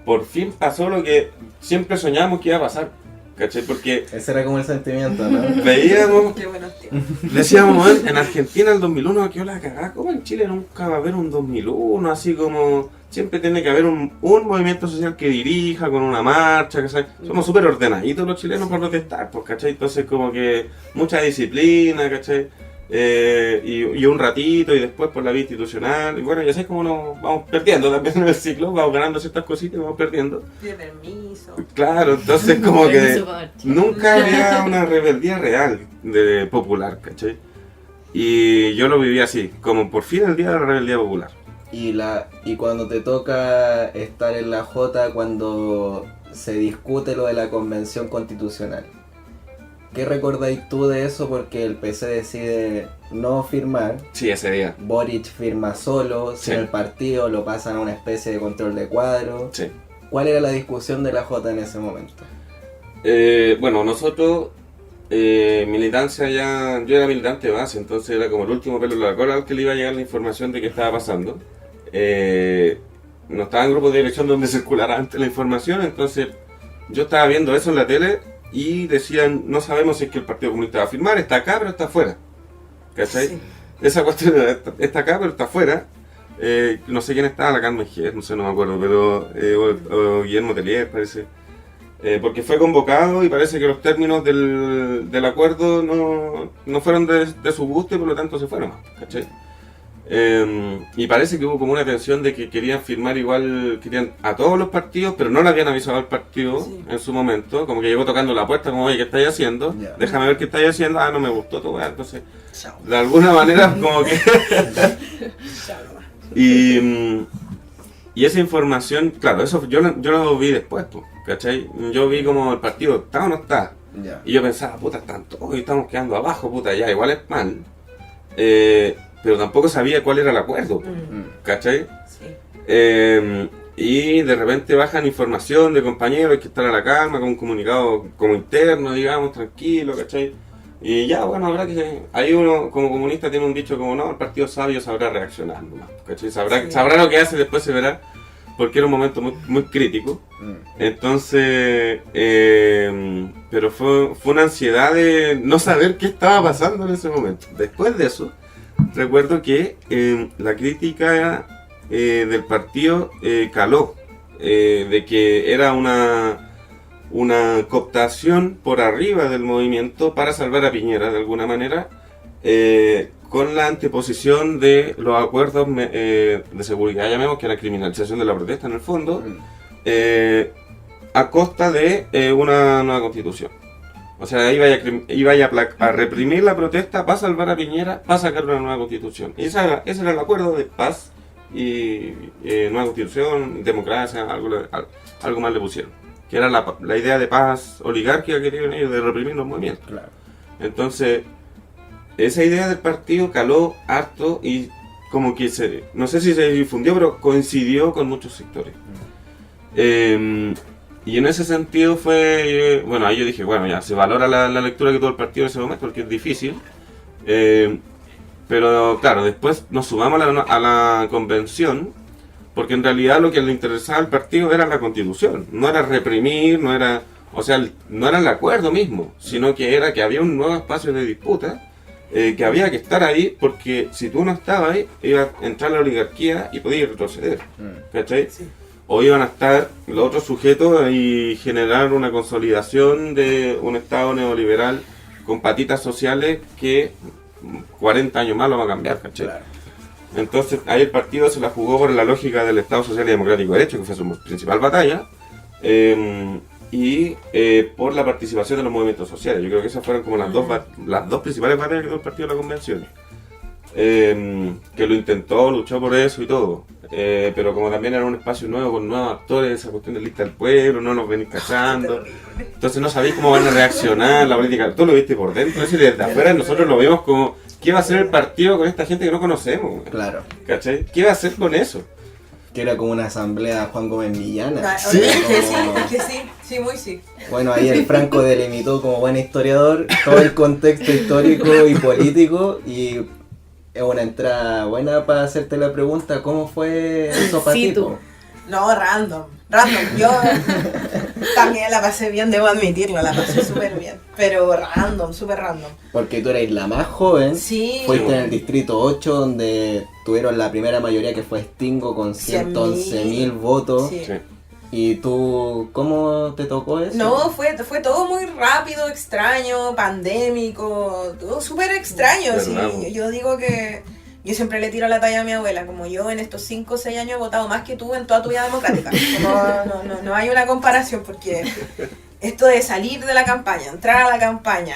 por fin pasó lo que siempre soñábamos que iba a pasar, ¿cachai? Porque ese era como el sentimiento, ¿no? veíamos, Qué buenos tiempos. decíamos, en Argentina el 2001 quedó la cagada, ¿cómo en Chile nunca va a haber un 2001? Así como siempre tiene que haber un movimiento social que dirija con una marcha, ¿cachai? Somos súper ordenaditos los chilenos por protestar, pues, ¿cachai? Entonces como que mucha disciplina, ¿cachai? Y un ratito y después por la vía institucional, y bueno, ya sabes cómo nos vamos perdiendo también en el ciclo, vamos ganando ciertas cositas y vamos perdiendo. De permiso. Claro, entonces como que Permiso para marchar. nunca había una rebeldía real de popular, ¿cachai? Y yo lo viví así, como por fin el día de la rebeldía popular. Y cuando te toca estar en la Jota, cuando se discute lo de la convención constitucional, ¿qué recordáis tú de eso? Porque el PC decide no firmar. Sí, ese día. Boric firma solo, Sí. sin el partido, lo pasan a una especie de control de cuadro. Sí. ¿Cuál era la discusión de la Jota en ese momento? Bueno, nosotros militancia ya, yo era militante de base, entonces era como el último pelo en la cola al que le iba a llegar la información de qué estaba pasando. No estaba en grupos de dirección donde circulara antes la información, entonces yo estaba viendo eso en la tele y decían, no sabemos si es que el Partido Comunista va a firmar, está acá pero está afuera. ¿Cachai? Sí. Esa cuestión está acá pero está afuera. No sé quién estaba, la Carmen Gier, no sé, no me acuerdo, pero o Guillermo Tellier parece. Porque fue convocado y parece que los términos del acuerdo no fueron de su gusto y por lo tanto se fueron, ¿cachai? Y parece que hubo como una tensión de que querían firmar igual, querían a todos los partidos, pero no le habían avisado al partido en su momento, como que llegó tocando la puerta, como, oye, ¿qué estáis haciendo? Ya. Déjame ver qué estáis haciendo, no me gustó tu weá, entonces, Chao. de alguna manera, como que... Chao nomás. Y esa información, claro, eso yo lo vi después, pues, ¿cachai? Yo vi como el partido está o no está. Ya. Y yo pensaba, puta, están todos y estamos quedando abajo, puta, ya, igual es mal. Pero tampoco sabía cuál era el acuerdo, pues, ¿cachai? Sí. Y de repente bajan información de compañeros, hay que estar a la calma, con un comunicado como interno, digamos, tranquilo, ¿cachai? Y ya, bueno, habrá que... Ahí uno como comunista tiene un dicho como, no, el partido sabio sabrá reaccionar nomás, ¿cachai? Sabrá lo que hace, después se verá, porque era un momento muy, muy crítico. Entonces, pero fue una ansiedad de no saber qué estaba pasando en ese momento. Después de eso, recuerdo que la crítica del partido caló, de que era una cooptación por arriba del movimiento para salvar a Piñera de alguna manera, con la anteposición de los acuerdos de seguridad, llamemos, que era la criminalización de la protesta en el fondo, a costa de una nueva constitución. O sea, iba a reprimir la protesta para salvar a Piñera, para sacar una nueva constitución. Y ese era el acuerdo de paz y nueva constitución, democracia, algo más le pusieron. Que era la idea de paz oligárquica que tienen ellos de reprimir los movimientos. Claro. Entonces, esa idea del partido caló harto y como que no sé si se difundió, pero coincidió con muchos sectores. Y en ese sentido fue, bueno, ahí yo dije, bueno, ya se valora la lectura que tuvo el partido en ese momento porque es difícil. Pero claro, después nos sumamos a la convención, porque en realidad lo que le interesaba al partido era la constitución, no era reprimir, no era el acuerdo mismo, sino que era que había un nuevo espacio de disputa, que había que estar ahí, porque si tú no estabas ahí, iba a entrar la oligarquía y podías retroceder, ¿cachai? Sí. O iban a estar los otros sujetos y generar una consolidación de un Estado neoliberal con patitas sociales que 40 años más lo va a cambiar, ¿cachai? Claro. Entonces ahí el partido se la jugó por la lógica del Estado Social y Democrático de Derecho, que fue su principal batalla, y por la participación de los movimientos sociales. Yo creo que esas fueron como las dos principales batallas que tuvo el partido de la convención. Que lo intentó, luchó por eso y todo. Pero como también era un espacio nuevo con nuevos actores, esa cuestión de lista del pueblo, no nos venís cachando. Entonces no sabéis cómo van a reaccionar la política. Tú lo viste por dentro, y desde afuera nosotros lo vimos como, ¿qué va a hacer el partido con esta gente que no conocemos? Claro. ¿Cachai? ¿Qué va a hacer con eso? Que era como una asamblea Juan Gómez Villana. Sí, es que sí, muy sí. Bueno, ahí el Franco delimitó como buen historiador todo el contexto histórico y político, y es una entrada buena para hacerte la pregunta, ¿cómo fue eso para Sí, ti? tú. po? No, random. Yo también la pasé bien, debo admitirlo, la pasé súper bien. Pero random, súper random. Porque tú eres la más joven, Sí. fuiste en el distrito 8 donde tuvieron la primera mayoría, que fue Stingo con 111.000 votos. Sí. Sí. ¿Y tú cómo te tocó eso? No, fue todo muy rápido, extraño, pandémico, todo súper extraño. Sí. Verdad. Yo digo que yo siempre le tiro la talla a mi abuela, como yo en estos 5 o 6 años he votado más que tú en toda tu vida democrática. No hay una comparación, porque esto de salir de la campaña, entrar a la campaña,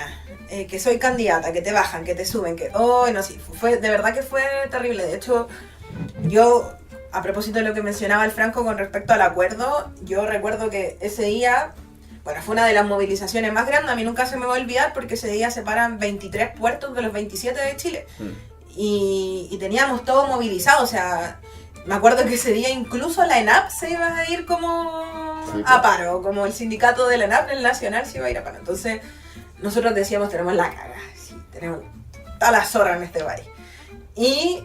que soy candidata, que te bajan, que te suben, que... Oh, no, sí, de verdad que fue terrible. De hecho, yo... A propósito de lo que mencionaba el Franco con respecto al acuerdo, yo recuerdo que ese día, bueno, fue una de las movilizaciones más grandes, a mí nunca se me va a olvidar, porque ese día se paran 23 puertos de los 27 de Chile. Y teníamos todo movilizado, o sea, me acuerdo que ese día incluso la ENAP se iba a ir como Sí, a paro, como el sindicato de la ENAP, el nacional, se iba a ir a paro. Entonces, nosotros decíamos, tenemos la cagada, sí, tenemos toda la zorra en este país. Y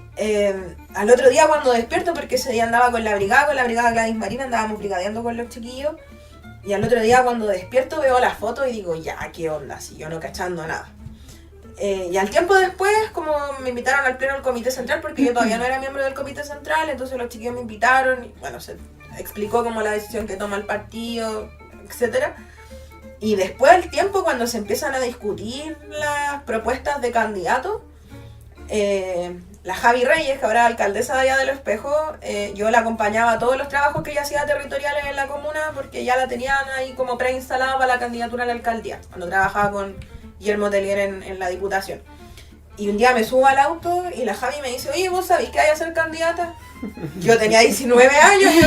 al otro día cuando despierto, porque ese día andaba con la brigada Gladys Marina, andábamos brigadeando con los chiquillos, y al otro día cuando despierto veo las fotos y digo, ya, ¿qué onda? Si yo no cachando nada. Y al tiempo después, como me invitaron al pleno del comité central, porque yo todavía no era miembro del comité central, entonces los chiquillos me invitaron, y bueno, se explicó como la decisión que toma el partido, etcétera. Y después del tiempo, cuando se empiezan a discutir las propuestas de candidatos, la Javi Reyes, que ahora es alcaldesa de allá de Los Espejos, yo la acompañaba a todos los trabajos que ella hacía territoriales en la comuna, porque ya la tenían ahí como preinstalada para la candidatura a la alcaldía, cuando trabajaba con Guillermo Telier en la diputación. Y un día me subo al auto y la Javi me dice, oye, ¿vos sabés que vaya a ser candidata? Yo tenía 19 años, y yo,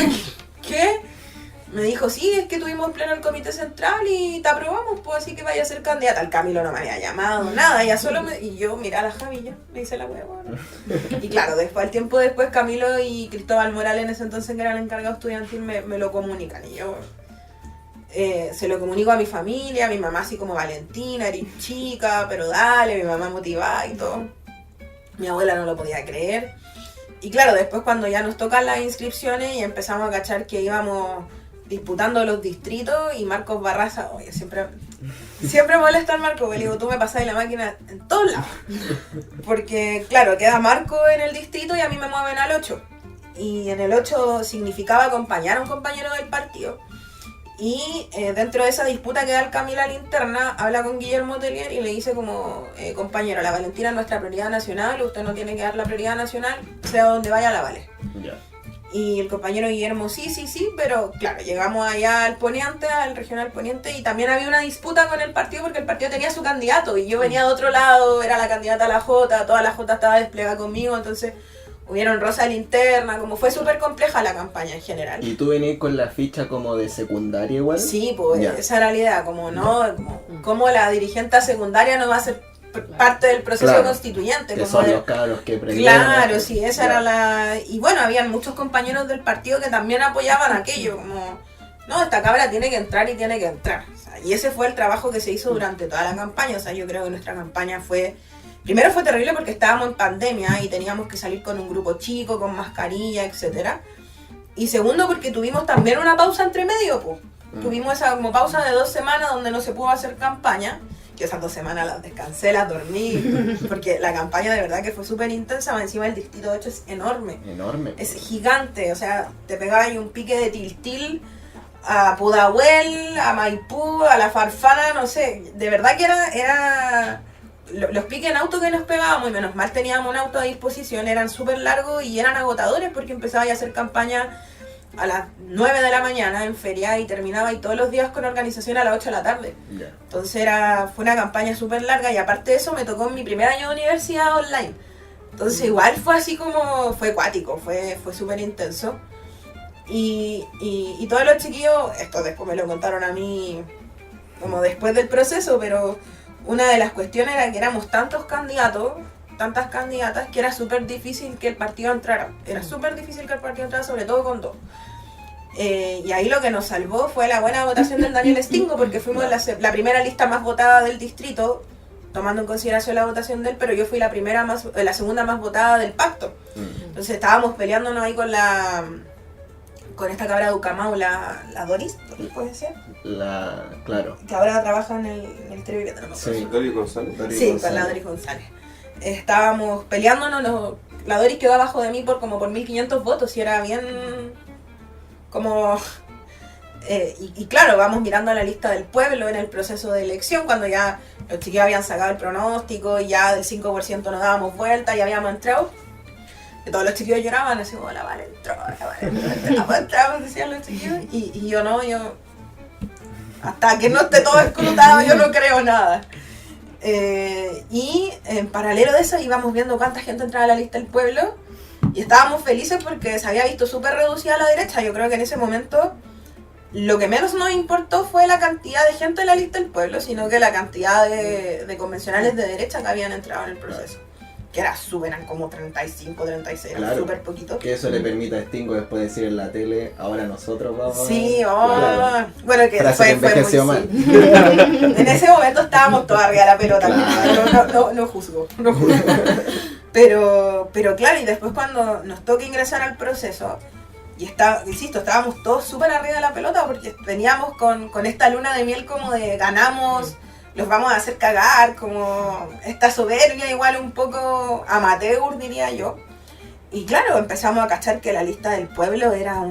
¿qué? Me dijo, sí, es que tuvimos pleno el comité central y te aprobamos, pues así que vaya a ser candidata. El Camilo no me había llamado, nada, ella solo me... Y yo, mirá a la Javi, ya, me dice la hueva, ¿no? Y claro, después, al tiempo después, Camilo y Cristóbal Morales, en ese entonces que era el encargado estudiantil, me lo comunican. Y yo se lo comunico a mi familia, a mi mamá así como, Valentina, eres chica, pero dale, mi mamá motivada y todo. Mi abuela no lo podía creer. Y claro, después cuando ya nos tocan las inscripciones y empezamos a cachar que íbamos disputando los distritos, y Marcos Barraza, oye, siempre molesta al Marco, le digo, tú me pasás la máquina en todos lados. Porque claro, queda Marco en el distrito y a mí me mueven al 8. Y en el 8 significaba acompañar a un compañero del partido. Y dentro de esa disputa que da el Camilo a la interna, habla con Guillermo Telier y le dice como, compañero, la Valentina es nuestra prioridad nacional, usted no tiene que dar la prioridad nacional, sea donde vaya la vale. Ya. Y el compañero Guillermo, sí, pero claro, llegamos allá al Poniente, al regional Poniente, y también había una disputa con el partido porque el partido tenía su candidato y yo venía de otro lado, era la candidata a la Jota, toda la Jota estaba desplegada conmigo, entonces hubieron rosa linterna, como fue súper compleja la campaña en general. ¿Y tú venís con la ficha como de secundaria igual? Sí, pues Ya. esa era la idea, como no, como la dirigente secundaria no va a ser parte del proceso Claro, constituyente. Que como son de- los cabros que prendieron. Claro, sí, esa Ya. era la... Y bueno, habían muchos compañeros del partido que también apoyaban aquello, como... No, esta cabra tiene que entrar y tiene que entrar. O sea, y ese fue el trabajo que se hizo durante toda la campaña. O sea, yo creo que nuestra campaña fue... Primero fue terrible porque estábamos en pandemia y teníamos que salir con un grupo chico, con mascarilla, etcétera. Y segundo porque tuvimos también una pausa entre medio, pues. Tuvimos esa como pausa de 2 semanas donde no se pudo hacer campaña. Que esas 2 semanas las descansé, las dormí, porque la campaña de verdad que fue súper intensa, más encima el distrito 8 es enorme, Enorme. es gigante, o sea, te pegaba ahí un pique de Tiltil a Pudahuel, a Maipú, a La Farfana, no sé, de verdad que era los piques en auto que nos pegábamos, y menos mal teníamos un auto a disposición, eran súper largos y eran agotadores porque empezaba a hacer campaña a las 9 de la mañana en feria y terminaba y todos los días con organización a las 8 de la tarde. Ya. Entonces fue una campaña súper larga y aparte de eso me tocó en mi primer año de universidad online. Entonces igual fue así como, fue acuático, fue súper intenso. Y todos los chiquillos, esto después me lo contaron a mí como después del proceso, pero una de las cuestiones era que éramos tantos candidatos, tantas candidatas, que era súper difícil que el partido entrara. Era súper difícil que el partido entrara, sobre todo con 2. Y ahí lo que nos salvó fue la buena votación del Daniel Stingo, porque fuimos la primera lista más votada del distrito, tomando en consideración la votación de él, pero yo fui la segunda más votada del pacto. Entonces estábamos peleándonos ahí con esta cabra de Ucamau, la Doris, ¿puede ser? Claro. Que ahora trabaja en el Televidente, no me acuerdo. Sí. Doris González. Sí, con la Doris González. Estábamos peleándonos, la Doris quedó abajo de mí por 1500 votos y era bien como... y claro, vamos mirando a la lista del pueblo en el proceso de elección, cuando ya los chiquillos habían sacado el pronóstico y ya del 5% nos dábamos vuelta y habíamos entrado. Que todos los chiquillos lloraban, así como, la Vale entró, entramos, decían los chiquillos. Y yo no, hasta que no esté todo escrutado, yo no creo nada. Y en paralelo de eso íbamos viendo cuánta gente entraba a la lista del pueblo y estábamos felices porque se había visto súper reducida a la derecha. Yo creo que en ese momento lo que menos nos importó fue la cantidad de gente en la lista del pueblo, sino que la cantidad de convencionales de derecha que habían entrado en el proceso. que era súper, eran como 35, 36, era Claro. súper poquito. Que eso le permite a Stingo después decir en la tele, ahora nosotros vamos. Sí, Claro. bueno, que Frase que envejeció muy mal. sí. En ese momento estábamos todos arriba de la pelota, Claro. no juzgo. Pero claro, y después cuando nos toca ingresar al proceso, insisto, estábamos todos súper arriba de la pelota porque veníamos con esta luna de miel como de ganamos, los vamos a hacer cagar, como esta soberbia igual un poco amateur, diría yo. Y claro, empezamos a cachar que la lista del pueblo era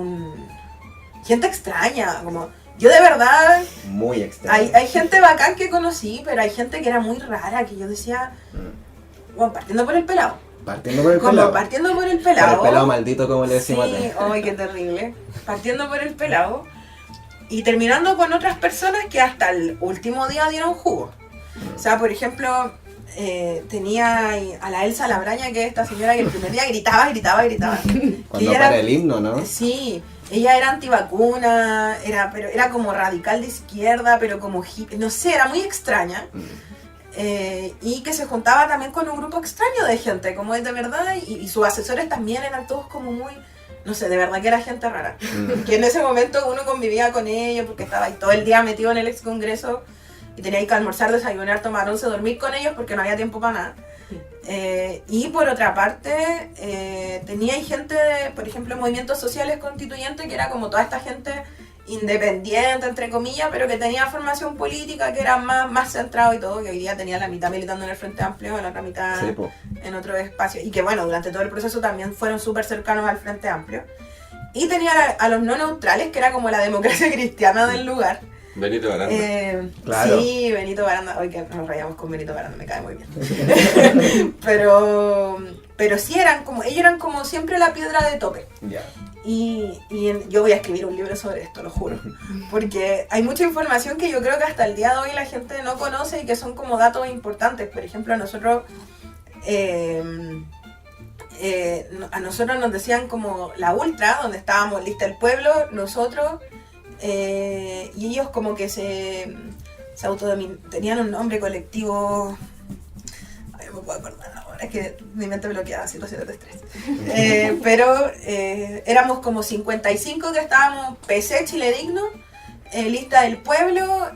gente extraña, como yo de verdad, Muy extraño. hay gente bacán que conocí, pero hay gente que era muy rara, que yo decía, bueno, partiendo por el pelado. Partiendo por el Como pelado. partiendo por el Por pelado. el pelado maldito, como le decimos Sí, acá. ay, qué terrible. Partiendo por el pelado. Y terminando con otras personas que hasta el último día dieron jugo. O sea, por ejemplo, tenía a la Elsa Labraña, que es esta señora que el primer día gritaba. Cuando ella para el himno, ¿no? Sí, ella era antivacuna, pero era como radical de izquierda, pero como hippie, no sé, era muy extraña. Y que se juntaba también con un grupo extraño de gente, como es de verdad, y sus asesores también eran todos como muy, no sé, de verdad que era gente rara. Que en ese momento uno convivía con ellos porque estaba ahí todo el día metido en el ex congreso y tenía que almorzar, desayunar, tomar once, dormir con ellos porque no había tiempo para nada. Y por otra parte, tenía gente, por ejemplo, movimientos sociales constituyentes, que era como toda esta gente independiente, entre comillas, pero que tenía formación política, que era más centrado y todo, que hoy día tenía la mitad militando en el Frente Amplio, la otra mitad Sí, po. en otro espacio, y que bueno, durante todo el proceso también fueron súper cercanos al Frente Amplio. Y tenía a los no neutrales, que era como la democracia cristiana del lugar. Benito Baranda. Claro. Sí, Benito Baranda, hoy que nos rayamos con Benito Baranda, me cae muy bien. pero sí, ellos eran como siempre la piedra de tope. Ya. Yo voy a escribir un libro sobre esto, lo juro. Porque hay mucha información que yo creo que hasta el día de hoy la gente no conoce y que son como datos importantes. Por ejemplo, a nosotros nos decían como la ultra, donde estábamos lista el pueblo, nosotros, y ellos como que se tenían un nombre colectivo. Ay, no me puedo acordar ahora, es que mi mente bloqueada, situaciones de estrés. Pero éramos como 55 que estábamos PC, Chile Digno, lista del pueblo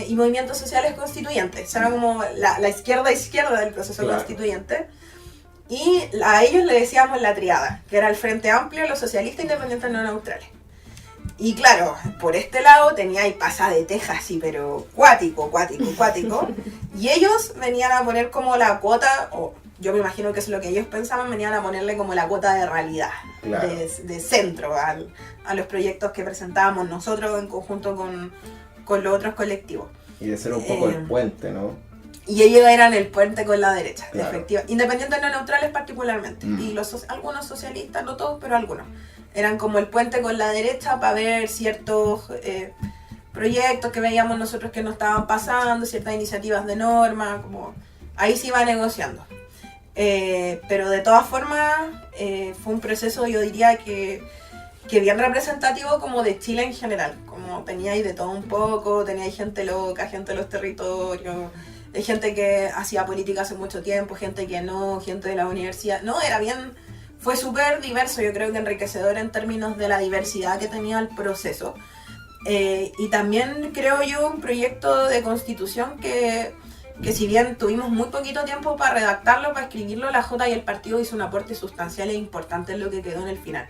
y movimientos sociales constituyentes. Era como la izquierda del proceso Claro. constituyente. Y a ellos le decíamos la triada, que era el Frente Amplio, los socialistas independientes no neutrales. Y claro, por este lado tenía ahí pasa de Texas, sí, pero cuático. Y ellos venían a poner como la cuota, o yo me imagino que es lo que ellos pensaban, venían a ponerle como la cuota de realidad, Claro. de centro a los proyectos que presentábamos nosotros en conjunto con los otros colectivos. Y de ser un poco el puente, ¿no? Y ellos eran el puente con la derecha, Claro. efectivamente. Independientes no neutrales particularmente. Mm. Y algunos socialistas, no todos, pero algunos. Eran como el puente con la derecha para ver ciertos proyectos que veíamos nosotros que no estaban pasando, ciertas iniciativas de norma, como ahí se iba negociando. Pero de todas formas fue un proceso, yo diría que bien representativo como de Chile en general. Como tenía ahí de todo un poco, tenía ahí gente loca, gente de los territorios, hay gente que hacía política hace mucho tiempo, gente que no, gente de la universidad. No, fue súper diverso, yo creo que enriquecedor en términos de la diversidad que tenía el proceso. Y también creo yo un proyecto de constitución que si bien tuvimos muy poquito tiempo para redactarlo, para escribirlo, la Jota y el partido hizo un aporte sustancial e importante en lo que quedó en el final.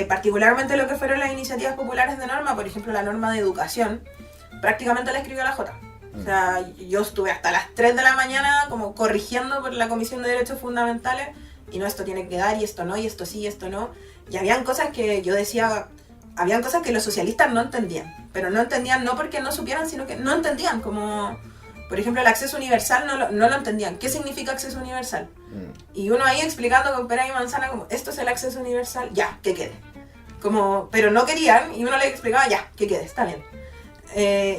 Particularmente lo que fueron las iniciativas populares de norma, por ejemplo la norma de educación, prácticamente la escribió la Jota. O sea, yo estuve hasta las 3 de la mañana como corrigiendo por la Comisión de Derechos Fundamentales y no, esto tiene que quedar y esto no, y esto sí, y esto no. Y habían cosas que yo decía, habían cosas que los socialistas no entendían, pero no entendían no porque no supieran, sino que no entendían, como por ejemplo el acceso universal no lo entendían. ¿Qué significa acceso universal? Y uno ahí explicando con pera y manzana como, esto es el acceso universal, ya, que quede. Como, pero no querían y uno les explicaba, ya, que quede, está bien.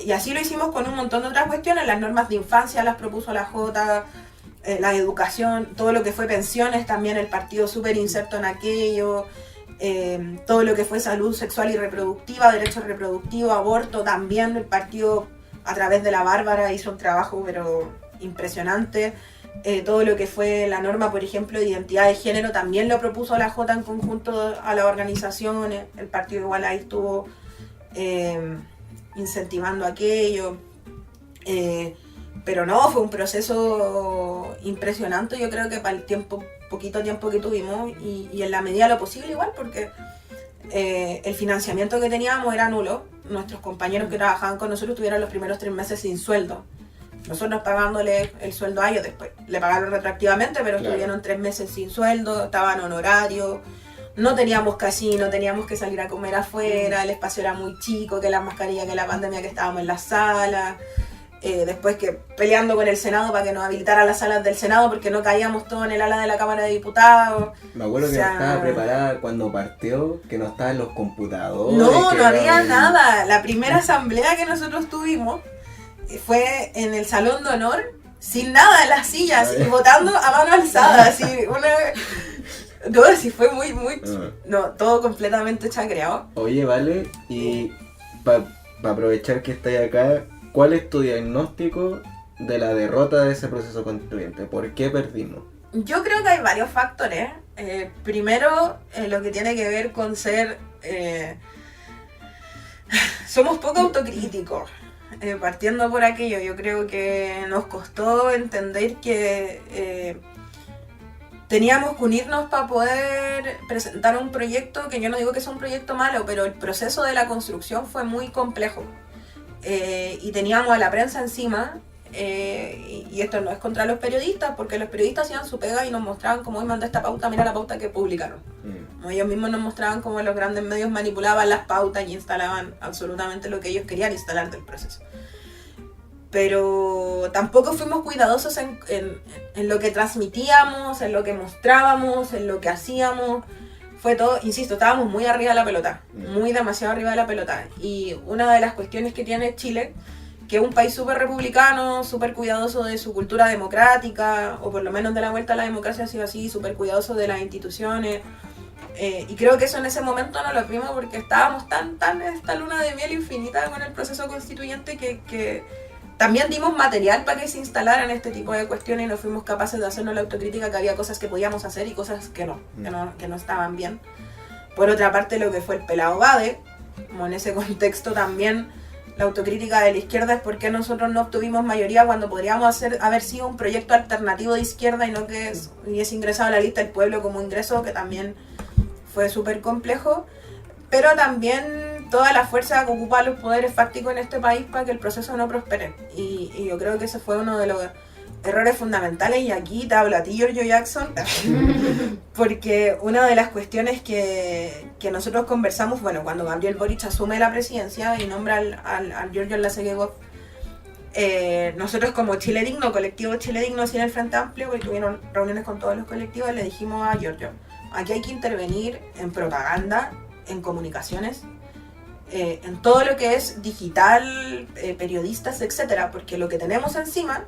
Y así lo hicimos con un montón de otras cuestiones. Las normas de infancia las propuso la Jota, la educación, todo lo que fue pensiones también el partido súper inserto en aquello, todo lo que fue salud sexual y reproductiva, derechos reproductivos, aborto también el partido a través de la Bárbara hizo un trabajo pero impresionante. Todo lo que fue la norma, por ejemplo, de identidad de género también lo propuso la Jota en conjunto a la organización. El partido igual ahí estuvo incentivando aquello. Pero no, fue un proceso impresionante, yo creo que para el poquito tiempo que tuvimos y en la medida de lo posible igual, porque el financiamiento que teníamos era nulo. Nuestros compañeros que trabajaban con nosotros tuvieron los primeros 3 meses sin sueldo. Nosotros pagándole el sueldo a ellos después. Le pagaron retroactivamente, pero Claro. estuvieron 3 meses sin sueldo, estaban honorarios. No teníamos casino, teníamos que salir a comer afuera, el espacio era muy chico, que la mascarilla, que la pandemia, que estábamos en la sala. Después que peleando con el Senado para que nos habilitara las salas del Senado porque no caíamos todos en el ala de la Cámara de Diputados. Me acuerdo O que sea, no estaba preparada cuando partió, que no estaban los computadores. No, que no había no- nada. La primera asamblea que nosotros tuvimos fue en el Salón de Honor, sin nada en las sillas y votando a mano alzada. Así, no, así fue muy, Ah. no, todo completamente chacreado. Oye, vale, y para aprovechar que estáis acá, ¿cuál es tu diagnóstico de la derrota de ese proceso constituyente? ¿Por qué perdimos? Yo creo que hay varios factores. Primero, lo que tiene que ver con ser... somos poco autocríticos. Partiendo por aquello, yo creo que nos costó entender que teníamos que unirnos para poder presentar un proyecto, que yo no digo que sea un proyecto malo, pero el proceso de la construcción fue muy complejo. Y teníamos a la prensa encima, y esto no es contra los periodistas, porque los periodistas hacían su pega y nos mostraban cómo hoy mandé esta pauta, mira la pauta que publicaron. Ellos mismos nos mostraban cómo los grandes medios manipulaban las pautas y instalaban absolutamente lo que ellos querían instalar del proceso. Pero tampoco fuimos cuidadosos en lo que transmitíamos, en lo que mostrábamos, en lo que hacíamos. Fue todo, insisto, estábamos muy arriba de la pelota, muy demasiado arriba de la pelota. Y una de las cuestiones que tiene Chile, que es un país súper republicano, súper cuidadoso de su cultura democrática, o por lo menos de la vuelta a la democracia ha sido así, súper cuidadoso de las instituciones. Y creo que eso en ese momento no lo vimos porque estábamos tan en esta luna de miel infinita con el proceso constituyente que también dimos material para que se instalaran este tipo de cuestiones y no fuimos capaces de hacernos la autocrítica, que había cosas que podíamos hacer y cosas que no estaban bien. Por otra parte, lo que fue el pelado Bade, como en ese contexto también la autocrítica de la izquierda es por qué nosotros no obtuvimos mayoría cuando podríamos haber sido un proyecto alternativo de izquierda y no que hubiese ingresado a la lista del pueblo como ingreso, que también fue súper complejo. Pero también toda la fuerza que ocupan los poderes fácticos en este país para que el proceso no prospere. Y yo creo que ese fue uno de los errores fundamentales, y aquí te hablo a ti, Giorgio Jackson, porque una de las cuestiones que nosotros conversamos, bueno, cuando Gabriel Boric asume la presidencia y nombra al Giorgio Laseguegov, nosotros como Chile Digno, colectivo Chile Digno, así en el Frente Amplio, porque tuvieron reuniones con todos los colectivos, le dijimos a Giorgio, aquí hay que intervenir en propaganda, en comunicaciones, en todo lo que es digital, periodistas, etcétera, porque lo que tenemos encima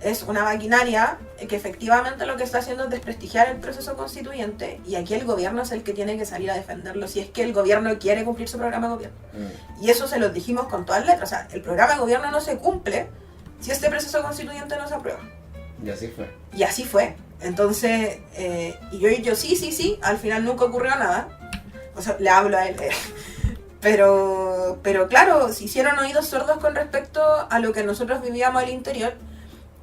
es una maquinaria que efectivamente lo que está haciendo es desprestigiar el proceso constituyente, y aquí el gobierno es el que tiene que salir a defenderlo si es que el gobierno quiere cumplir su programa de gobierno. Y eso se lo dijimos con todas letras, o sea, el programa de gobierno no se cumple si este proceso constituyente no se aprueba. Y así fue. Y así fue. Entonces, y yo sí, al final nunca ocurrió nada. O sea, le hablo a él. Pero claro, se hicieron oídos sordos con respecto a lo que nosotros vivíamos al interior,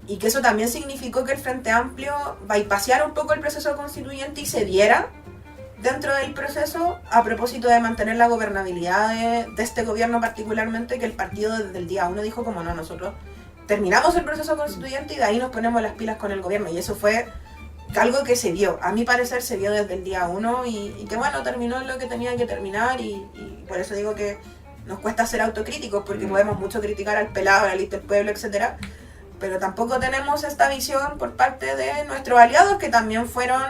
y que eso también significó que el Frente Amplio bypaseara un poco el proceso constituyente y se diera dentro del proceso a propósito de mantener la gobernabilidad de este gobierno particularmente, que el partido desde el día 1 dijo como no, nosotros terminamos el proceso constituyente y de ahí nos ponemos las pilas con el gobierno, y eso fue algo que se vio, a mi parecer se vio desde el día 1 y que bueno, terminó lo que tenía que terminar, y por eso digo que nos cuesta ser autocríticos, porque podemos mucho criticar al pelado, a la lista del pueblo, etcétera, pero tampoco tenemos esta visión por parte de nuestros aliados, que también fueron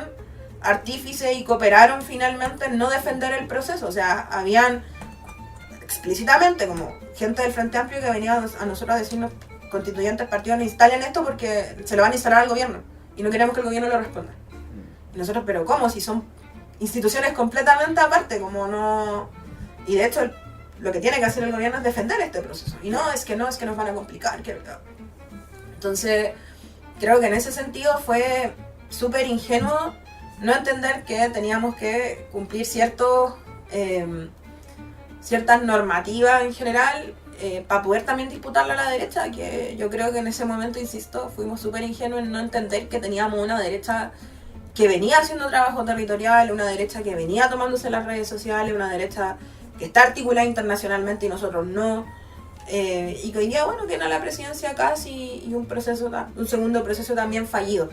artífices y cooperaron finalmente en no defender el proceso. O sea, habían explícitamente como gente del Frente Amplio que venía a nosotros a decirnos, constituyentes, partidos, no instalen esto porque se lo van a instalar al gobierno y no queremos que el gobierno lo responda. Y nosotros, pero ¿cómo? Si son instituciones completamente aparte, como no... Y de hecho, lo que tiene que hacer el gobierno es defender este proceso. Y no, es que nos van a complicar. Entonces, creo que en ese sentido fue súper ingenuo no entender que teníamos que cumplir ciertas normativas en general para poder también disputarle a la derecha, que yo creo que en ese momento, insisto, fuimos súper ingenuos en no entender que teníamos una derecha que venía haciendo trabajo territorial, una derecha que venía tomándose las redes sociales, una derecha que está articulada internacionalmente y nosotros no. Y que hoy día, bueno, tiene la presidencia casi y un segundo proceso también fallido.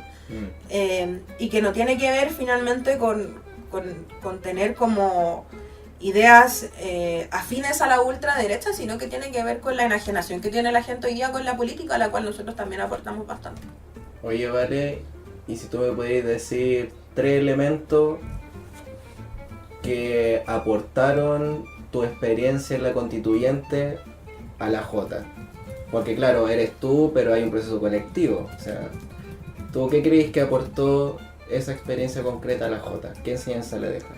Y que no tiene que ver finalmente con tener como ideas afines a la ultraderecha, sino que tiene que ver con la enajenación que tiene la gente hoy día con la política, a la cual nosotros también aportamos bastante. Oye, Vale, y si tú me podías decir 3 elementos que aportaron tu experiencia en la constituyente a la Jota. Porque claro, eres tú, pero hay un proceso colectivo. O sea, ¿tú qué crees que aportó esa experiencia concreta a la Jota? ¿Qué enseñanza le deja?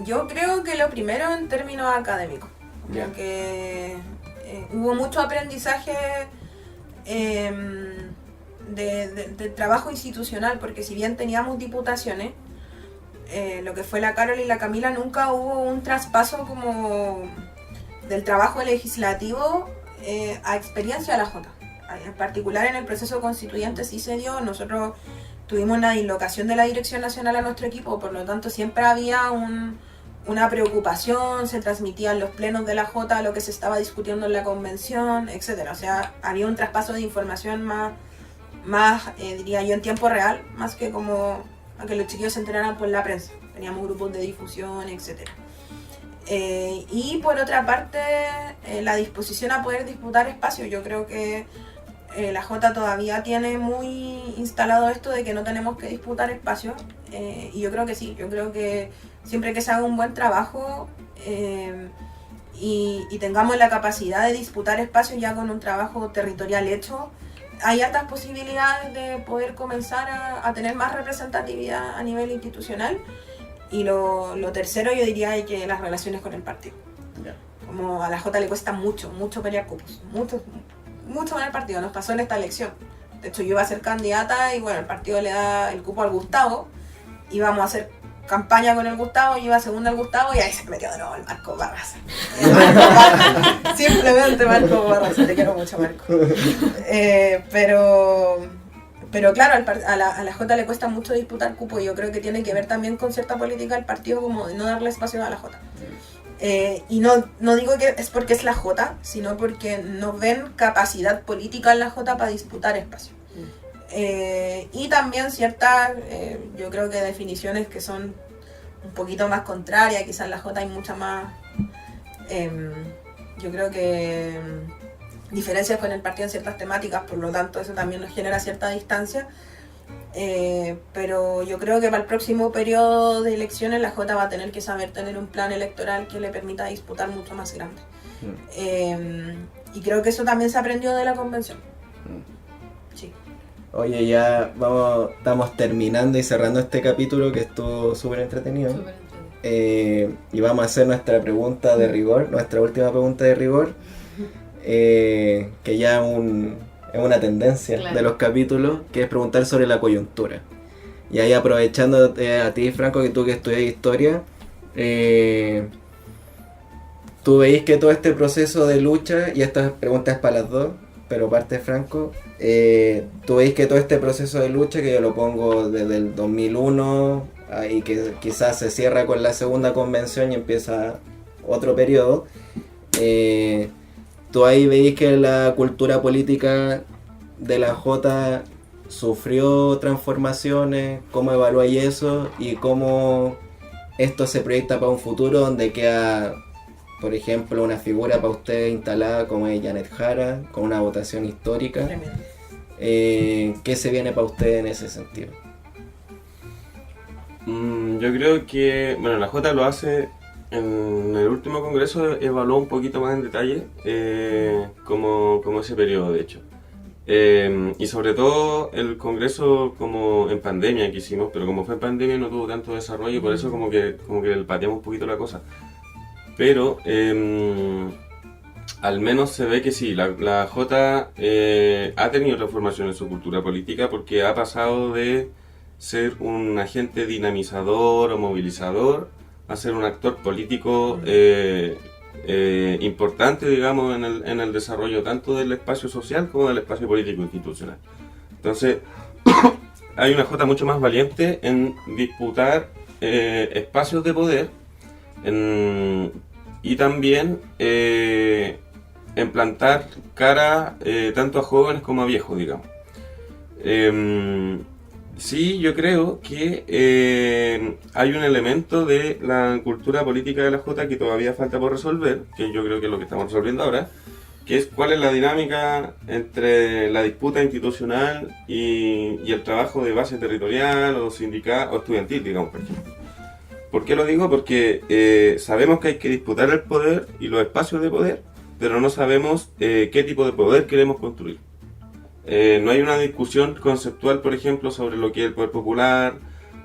Yo creo que lo primero en términos académicos. Ya. Creo que hubo mucho aprendizaje de trabajo institucional, porque si bien teníamos diputaciones, lo que fue la Carol y la Camila, nunca hubo un traspaso como del trabajo legislativo a experiencia de la Jota. En particular en el proceso constituyente sí se dio. Nosotros tuvimos una dislocación de la Dirección Nacional a nuestro equipo, por lo tanto siempre había una preocupación, se transmitían los plenos de la Jota, lo que se estaba discutiendo en la convención, etc. O sea, había un traspaso de información más diría yo, en tiempo real, más que como a que los chiquillos se enteraran por la prensa. Teníamos grupos de difusión, etc. Y por otra parte, la disposición a poder disputar espacios. Yo creo que la Jota todavía tiene muy instalado esto de que no tenemos que disputar espacios, y yo creo que sí, yo creo que siempre que se haga un buen trabajo y tengamos la capacidad de disputar espacios ya con un trabajo territorial hecho, hay altas posibilidades de poder comenzar a tener más representatividad a nivel institucional. Y lo tercero, yo diría que las relaciones con el partido. Ya. Como a la Jota le cuesta mucho pelear cupos, mucho con el partido. Nos pasó en esta elección. De hecho, yo iba a ser candidata y bueno, el partido le da el cupo al Gustavo. Íbamos a hacer campaña con el Gustavo, yo iba segunda al Gustavo y ahí se metió de nuevo el Marco Barras. Simplemente Marco Barras, te quiero mucho, Marco. Pero claro, a la Jota le cuesta mucho disputar cupo, y yo creo que tiene que ver también con cierta política del partido, como de no darle espacio a la Jota. Y no digo que es porque es la Jota, sino porque no ven capacidad política en la Jota para disputar espacio. Y también ciertas, yo creo que definiciones que son un poquito más contrarias. Quizás en la Jota hay mucha más, yo creo que diferencias con el partido en ciertas temáticas, por lo tanto eso también nos genera cierta distancia. Pero yo creo que para el próximo periodo de elecciones la Jota va a tener que saber tener un plan electoral que le permita disputar mucho más grande. Y creo que eso también se aprendió de la convención. Sí. Oye, ya estamos terminando y cerrando este capítulo que estuvo súper entretenido. Y vamos a hacer nuestra pregunta de rigor, nuestra última pregunta de rigor, que ya es una tendencia, claro, de los capítulos, que es preguntar sobre la coyuntura. Y ahí, aprovechando a ti, Franco, que tú que estudias historia, tú veis que todo este proceso de lucha, y esta pregunta es para las dos, pero parte Franco, tú veis que todo este proceso de lucha, que yo lo pongo desde el 2001, y que quizás se cierra con la segunda convención y empieza otro periodo, tú ahí veis que la cultura política de la Jota sufrió transformaciones, cómo evaluáis eso y cómo esto se proyecta para un futuro donde queda, por ejemplo, una figura para usted instalada como es Janet Jara, con una votación histórica. ¿Qué se viene para usted en ese sentido? Yo creo que, bueno, la Jota lo hace. En el último congreso evaluó un poquito más en detalle como ese periodo, de hecho. Y sobre todo el congreso como en pandemia que hicimos, pero como fue en pandemia no tuvo tanto desarrollo y por eso como que pateamos un poquito la cosa. Pero al menos se ve que sí, la Jota ha tenido transformación en su cultura política porque ha pasado de ser un agente dinamizador o movilizador a ser un actor político importante, digamos, en el desarrollo tanto del espacio social como del espacio político institucional. Entonces, hay una Jota mucho más valiente en disputar espacios de poder y también en plantar cara tanto a jóvenes como a viejos, digamos. Sí, yo creo que hay un elemento de la cultura política de la Jota que todavía falta por resolver, que yo creo que es lo que estamos resolviendo ahora, que es cuál es la dinámica entre la disputa institucional y el trabajo de base territorial o sindical o estudiantil, digamos, por ejemplo. ¿Por qué lo digo? Porque sabemos que hay que disputar el poder y los espacios de poder, pero no sabemos qué tipo de poder queremos construir. No hay una discusión conceptual, por ejemplo, sobre lo que es el poder popular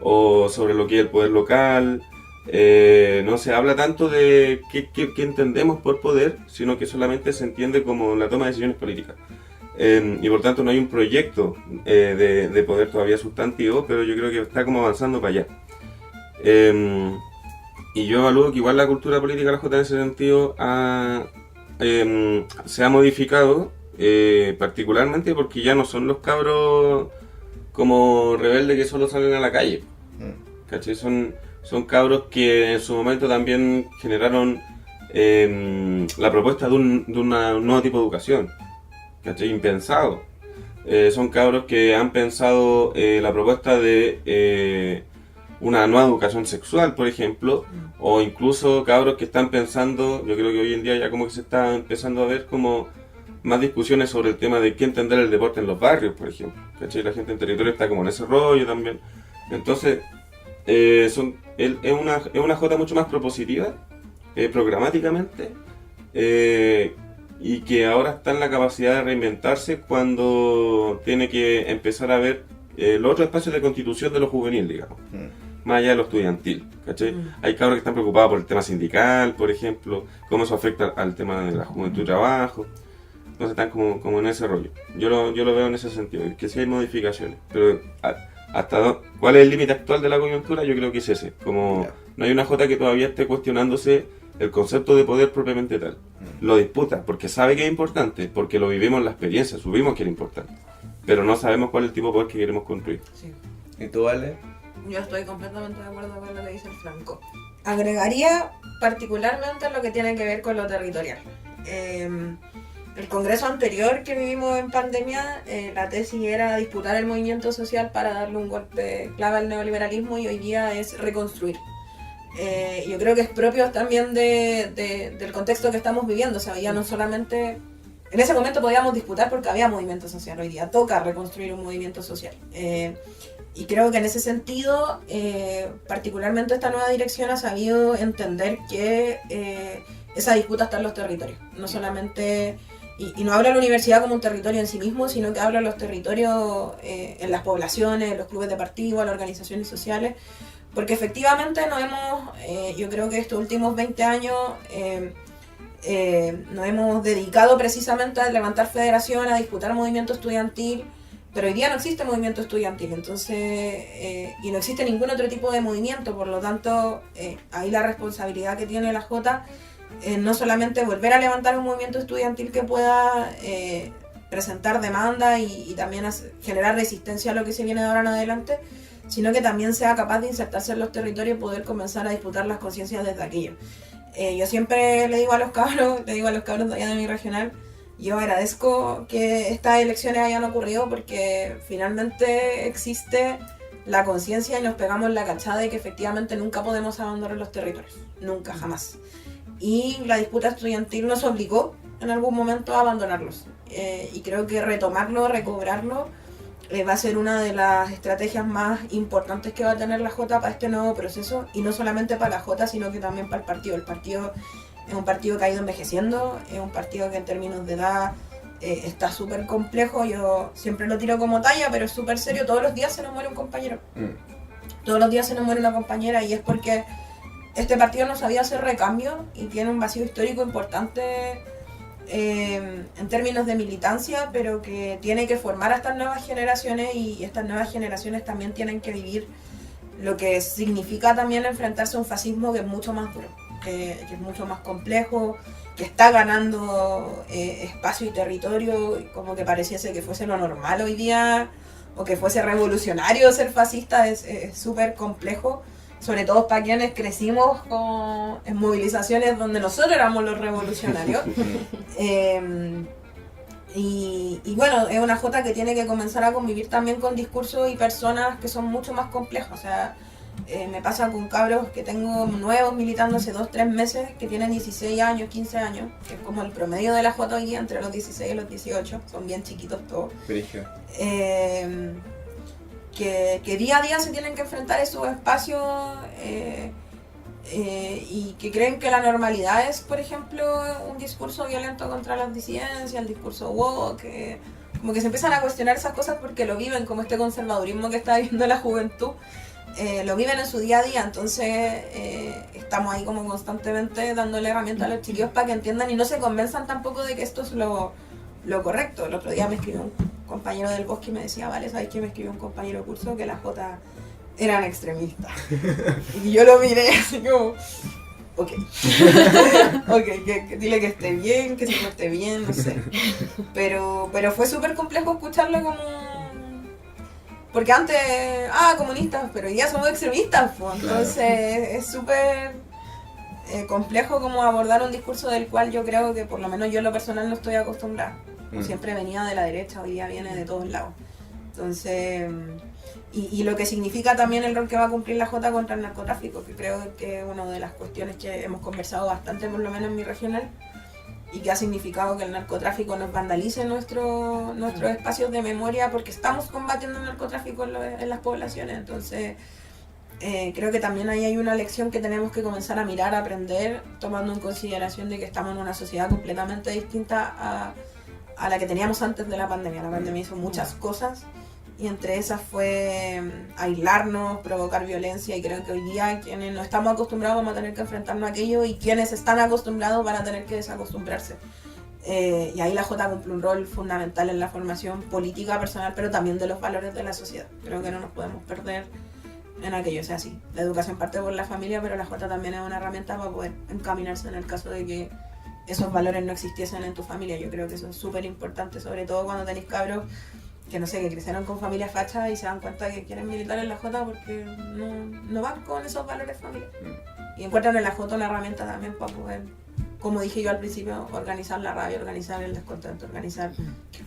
o sobre lo que es el poder local. No se habla tanto de qué entendemos por poder, sino que solamente se entiende como la toma de decisiones políticas. Y por tanto no hay un proyecto de poder todavía sustantivo, pero yo creo que está como avanzando para allá. Y yo evalúo que igual la cultura política de la Jota en ese sentido se ha modificado, particularmente porque ya no son los cabros como rebeldes que solo salen a la calle. ¿Cachai? Son cabros que en su momento también generaron la propuesta de un nuevo tipo de educación, ¿cachai? Impensado. Son cabros que han pensado la propuesta de una nueva educación sexual, por ejemplo, o incluso cabros que están pensando, yo creo que hoy en día ya como que se está empezando a ver como más discusiones sobre el tema de qué entender el deporte en los barrios, por ejemplo, ¿cachai? La gente en territorio está como en ese rollo también. Entonces, es una Jota mucho más propositiva, programáticamente, y que ahora está en la capacidad de reinventarse cuando tiene que empezar a ver los otros espacios de constitución de lo juvenil, digamos, más allá de lo estudiantil, ¿cachai? Hay cabros que están preocupados por el tema sindical, por ejemplo, cómo eso afecta al tema de la juventud y trabajo. Entonces están como en ese rollo. Yo lo veo en ese sentido, que sí hay modificaciones, pero ¿cuál es el límite actual de la coyuntura? Yo creo que es ese. Como no hay una Jota que todavía esté cuestionándose el concepto de poder propiamente tal. Lo disputa porque sabe que es importante, porque lo vivimos en la experiencia, subimos que era importante, pero no sabemos cuál es el tipo de poder que queremos construir. Sí. ¿Y tú, Ale? Yo estoy completamente de acuerdo con lo que dice el Franco. Agregaría particularmente lo que tiene que ver con lo territorial. El congreso anterior que vivimos en pandemia, la tesis era disputar el movimiento social para darle un golpe clave al neoliberalismo y hoy día es reconstruir. Yo creo que es propio también del contexto que estamos viviendo. O sea, ya no solamente... En ese momento podíamos disputar porque había movimiento social, hoy día toca reconstruir un movimiento social. Y creo que en ese sentido, particularmente esta nueva dirección ha sabido entender que esa disputa está en los territorios. No solamente... Y no habla la universidad como un territorio en sí mismo, sino que habla los territorios en las poblaciones, en los clubes deportivos, en las organizaciones sociales, porque efectivamente yo creo que estos últimos 20 años nos hemos dedicado precisamente a levantar federación, a disputar movimiento estudiantil, pero hoy día no existe movimiento estudiantil, entonces y no existe ningún otro tipo de movimiento, por lo tanto ahí la responsabilidad que tiene la Jota no solamente volver a levantar un movimiento estudiantil que pueda presentar demanda y también generar resistencia a lo que se viene de ahora en adelante, sino que también sea capaz de insertarse en los territorios y poder comenzar a disputar las conciencias desde aquello. Yo siempre le digo a los cabros de allá de mi regional, yo agradezco que estas elecciones hayan ocurrido porque finalmente existe la conciencia y nos pegamos la cachada de que efectivamente nunca podemos abandonar los territorios, nunca, jamás. Y la disputa estudiantil nos obligó en algún momento a abandonarlos. Y creo que retomarlo, recobrarlo, va a ser una de las estrategias más importantes que va a tener la Jota para este nuevo proceso, y no solamente para la Jota, sino que también para el partido. El partido es un partido que ha ido envejeciendo, es un partido que en términos de edad está súper complejo. Yo siempre lo tiro como talla, pero es súper serio. Todos los días se nos muere un compañero. Todos los días se nos muere una compañera, y es porque este partido no sabía hacer recambio y tiene un vacío histórico importante en términos de militancia, pero que tiene que formar a estas nuevas generaciones, y estas nuevas generaciones también tienen que vivir lo que significa también enfrentarse a un fascismo que es mucho más duro, que es mucho más complejo, que está ganando espacio y territorio, como que pareciese que fuese lo normal hoy día, o que fuese revolucionario ser fascista. Es súper complejo, sobre todo para quienes crecimos en movilizaciones donde nosotros éramos los revolucionarios. Y bueno, es una Jota que tiene que comenzar a convivir también con discursos y personas que son mucho más complejos. O sea, me pasa con cabros que tengo nuevos militando hace 2-3 meses, que tienen 16 años, 15 años, que es como el promedio de la Jota hoy día, entre los 16 y los 18, son bien chiquitos todos. Que día a día se tienen que enfrentar a esos espacios y que creen que la normalidad es, por ejemplo, un discurso violento contra las disidencias, el discurso woke, como que se empiezan a cuestionar esas cosas porque lo viven, como este conservadurismo que está viviendo la juventud, lo viven en su día a día. Entonces estamos ahí como constantemente dándole herramientas a los chiquillos para que entiendan y no se convenzan tampoco de que esto es lo correcto. El otro día me escribió un compañero del Bosque y me decía, vale, ¿sabes qué? Me escribió un compañero de curso que las Jota eran extremistas. Y yo lo miré así como, ok, que dile que esté bien, que se porte bien, no sé. Pero fue súper complejo escucharlo como... Porque antes, comunistas, pero hoy día somos extremistas, pues. Entonces es súper complejo como abordar un discurso del cual yo creo que por lo menos yo en lo personal no estoy acostumbrada. Siempre venía de la derecha, hoy día viene de todos lados. Entonces, y lo que significa también el rol que va a cumplir la Jota contra el narcotráfico, que creo que es una de las cuestiones que hemos conversado bastante, por lo menos en mi regional, y que ha significado que el narcotráfico nos vandalice nuestros espacios de memoria, porque estamos combatiendo el narcotráfico en las poblaciones. Entonces, creo que también ahí hay una lección que tenemos que comenzar a mirar, a aprender, tomando en consideración de que estamos en una sociedad completamente distinta a la que teníamos antes de la pandemia. La pandemia hizo muchas cosas y entre esas fue aislarnos, provocar violencia, y creo que hoy día quienes no estamos acostumbrados vamos a tener que enfrentarnos a aquello, y quienes están acostumbrados van a tener que desacostumbrarse. Y ahí la Jota cumple un rol fundamental en la formación política personal, pero también de los valores de la sociedad. Creo que no nos podemos perder en aquello. O sea, sí, la educación parte por la familia, pero la Jota también es una herramienta para poder encaminarse en el caso de que esos valores no existiesen en tu familia. Yo creo que eso es súper importante, sobre todo cuando tenéis cabros que no sé, que crecieron con familias fachas y se dan cuenta que quieren militar en la Jota porque no van con esos valores familiares. Y encuentran en la Jota una herramienta también para poder, como dije yo al principio, organizar la rabia, organizar el descontento, organizar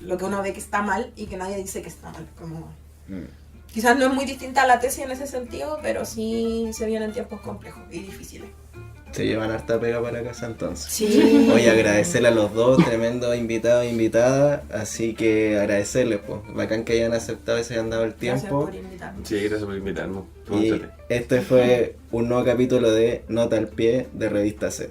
lo que uno ve que está mal y que nadie dice que está mal. Quizás no es muy distinta a la tesis en ese sentido, pero sí se vienen tiempos complejos y difíciles. Se llevan harta pega para casa entonces. Sí. Oye, agradecerle a los dos, tremendo invitados e invitadas, así que agradecerles, pues, bacán que hayan aceptado y se hayan dado el tiempo. Gracias por invitarme. Sí, gracias por invitarnos. Y este fue un nuevo capítulo de Nota al Pie de Revista Z.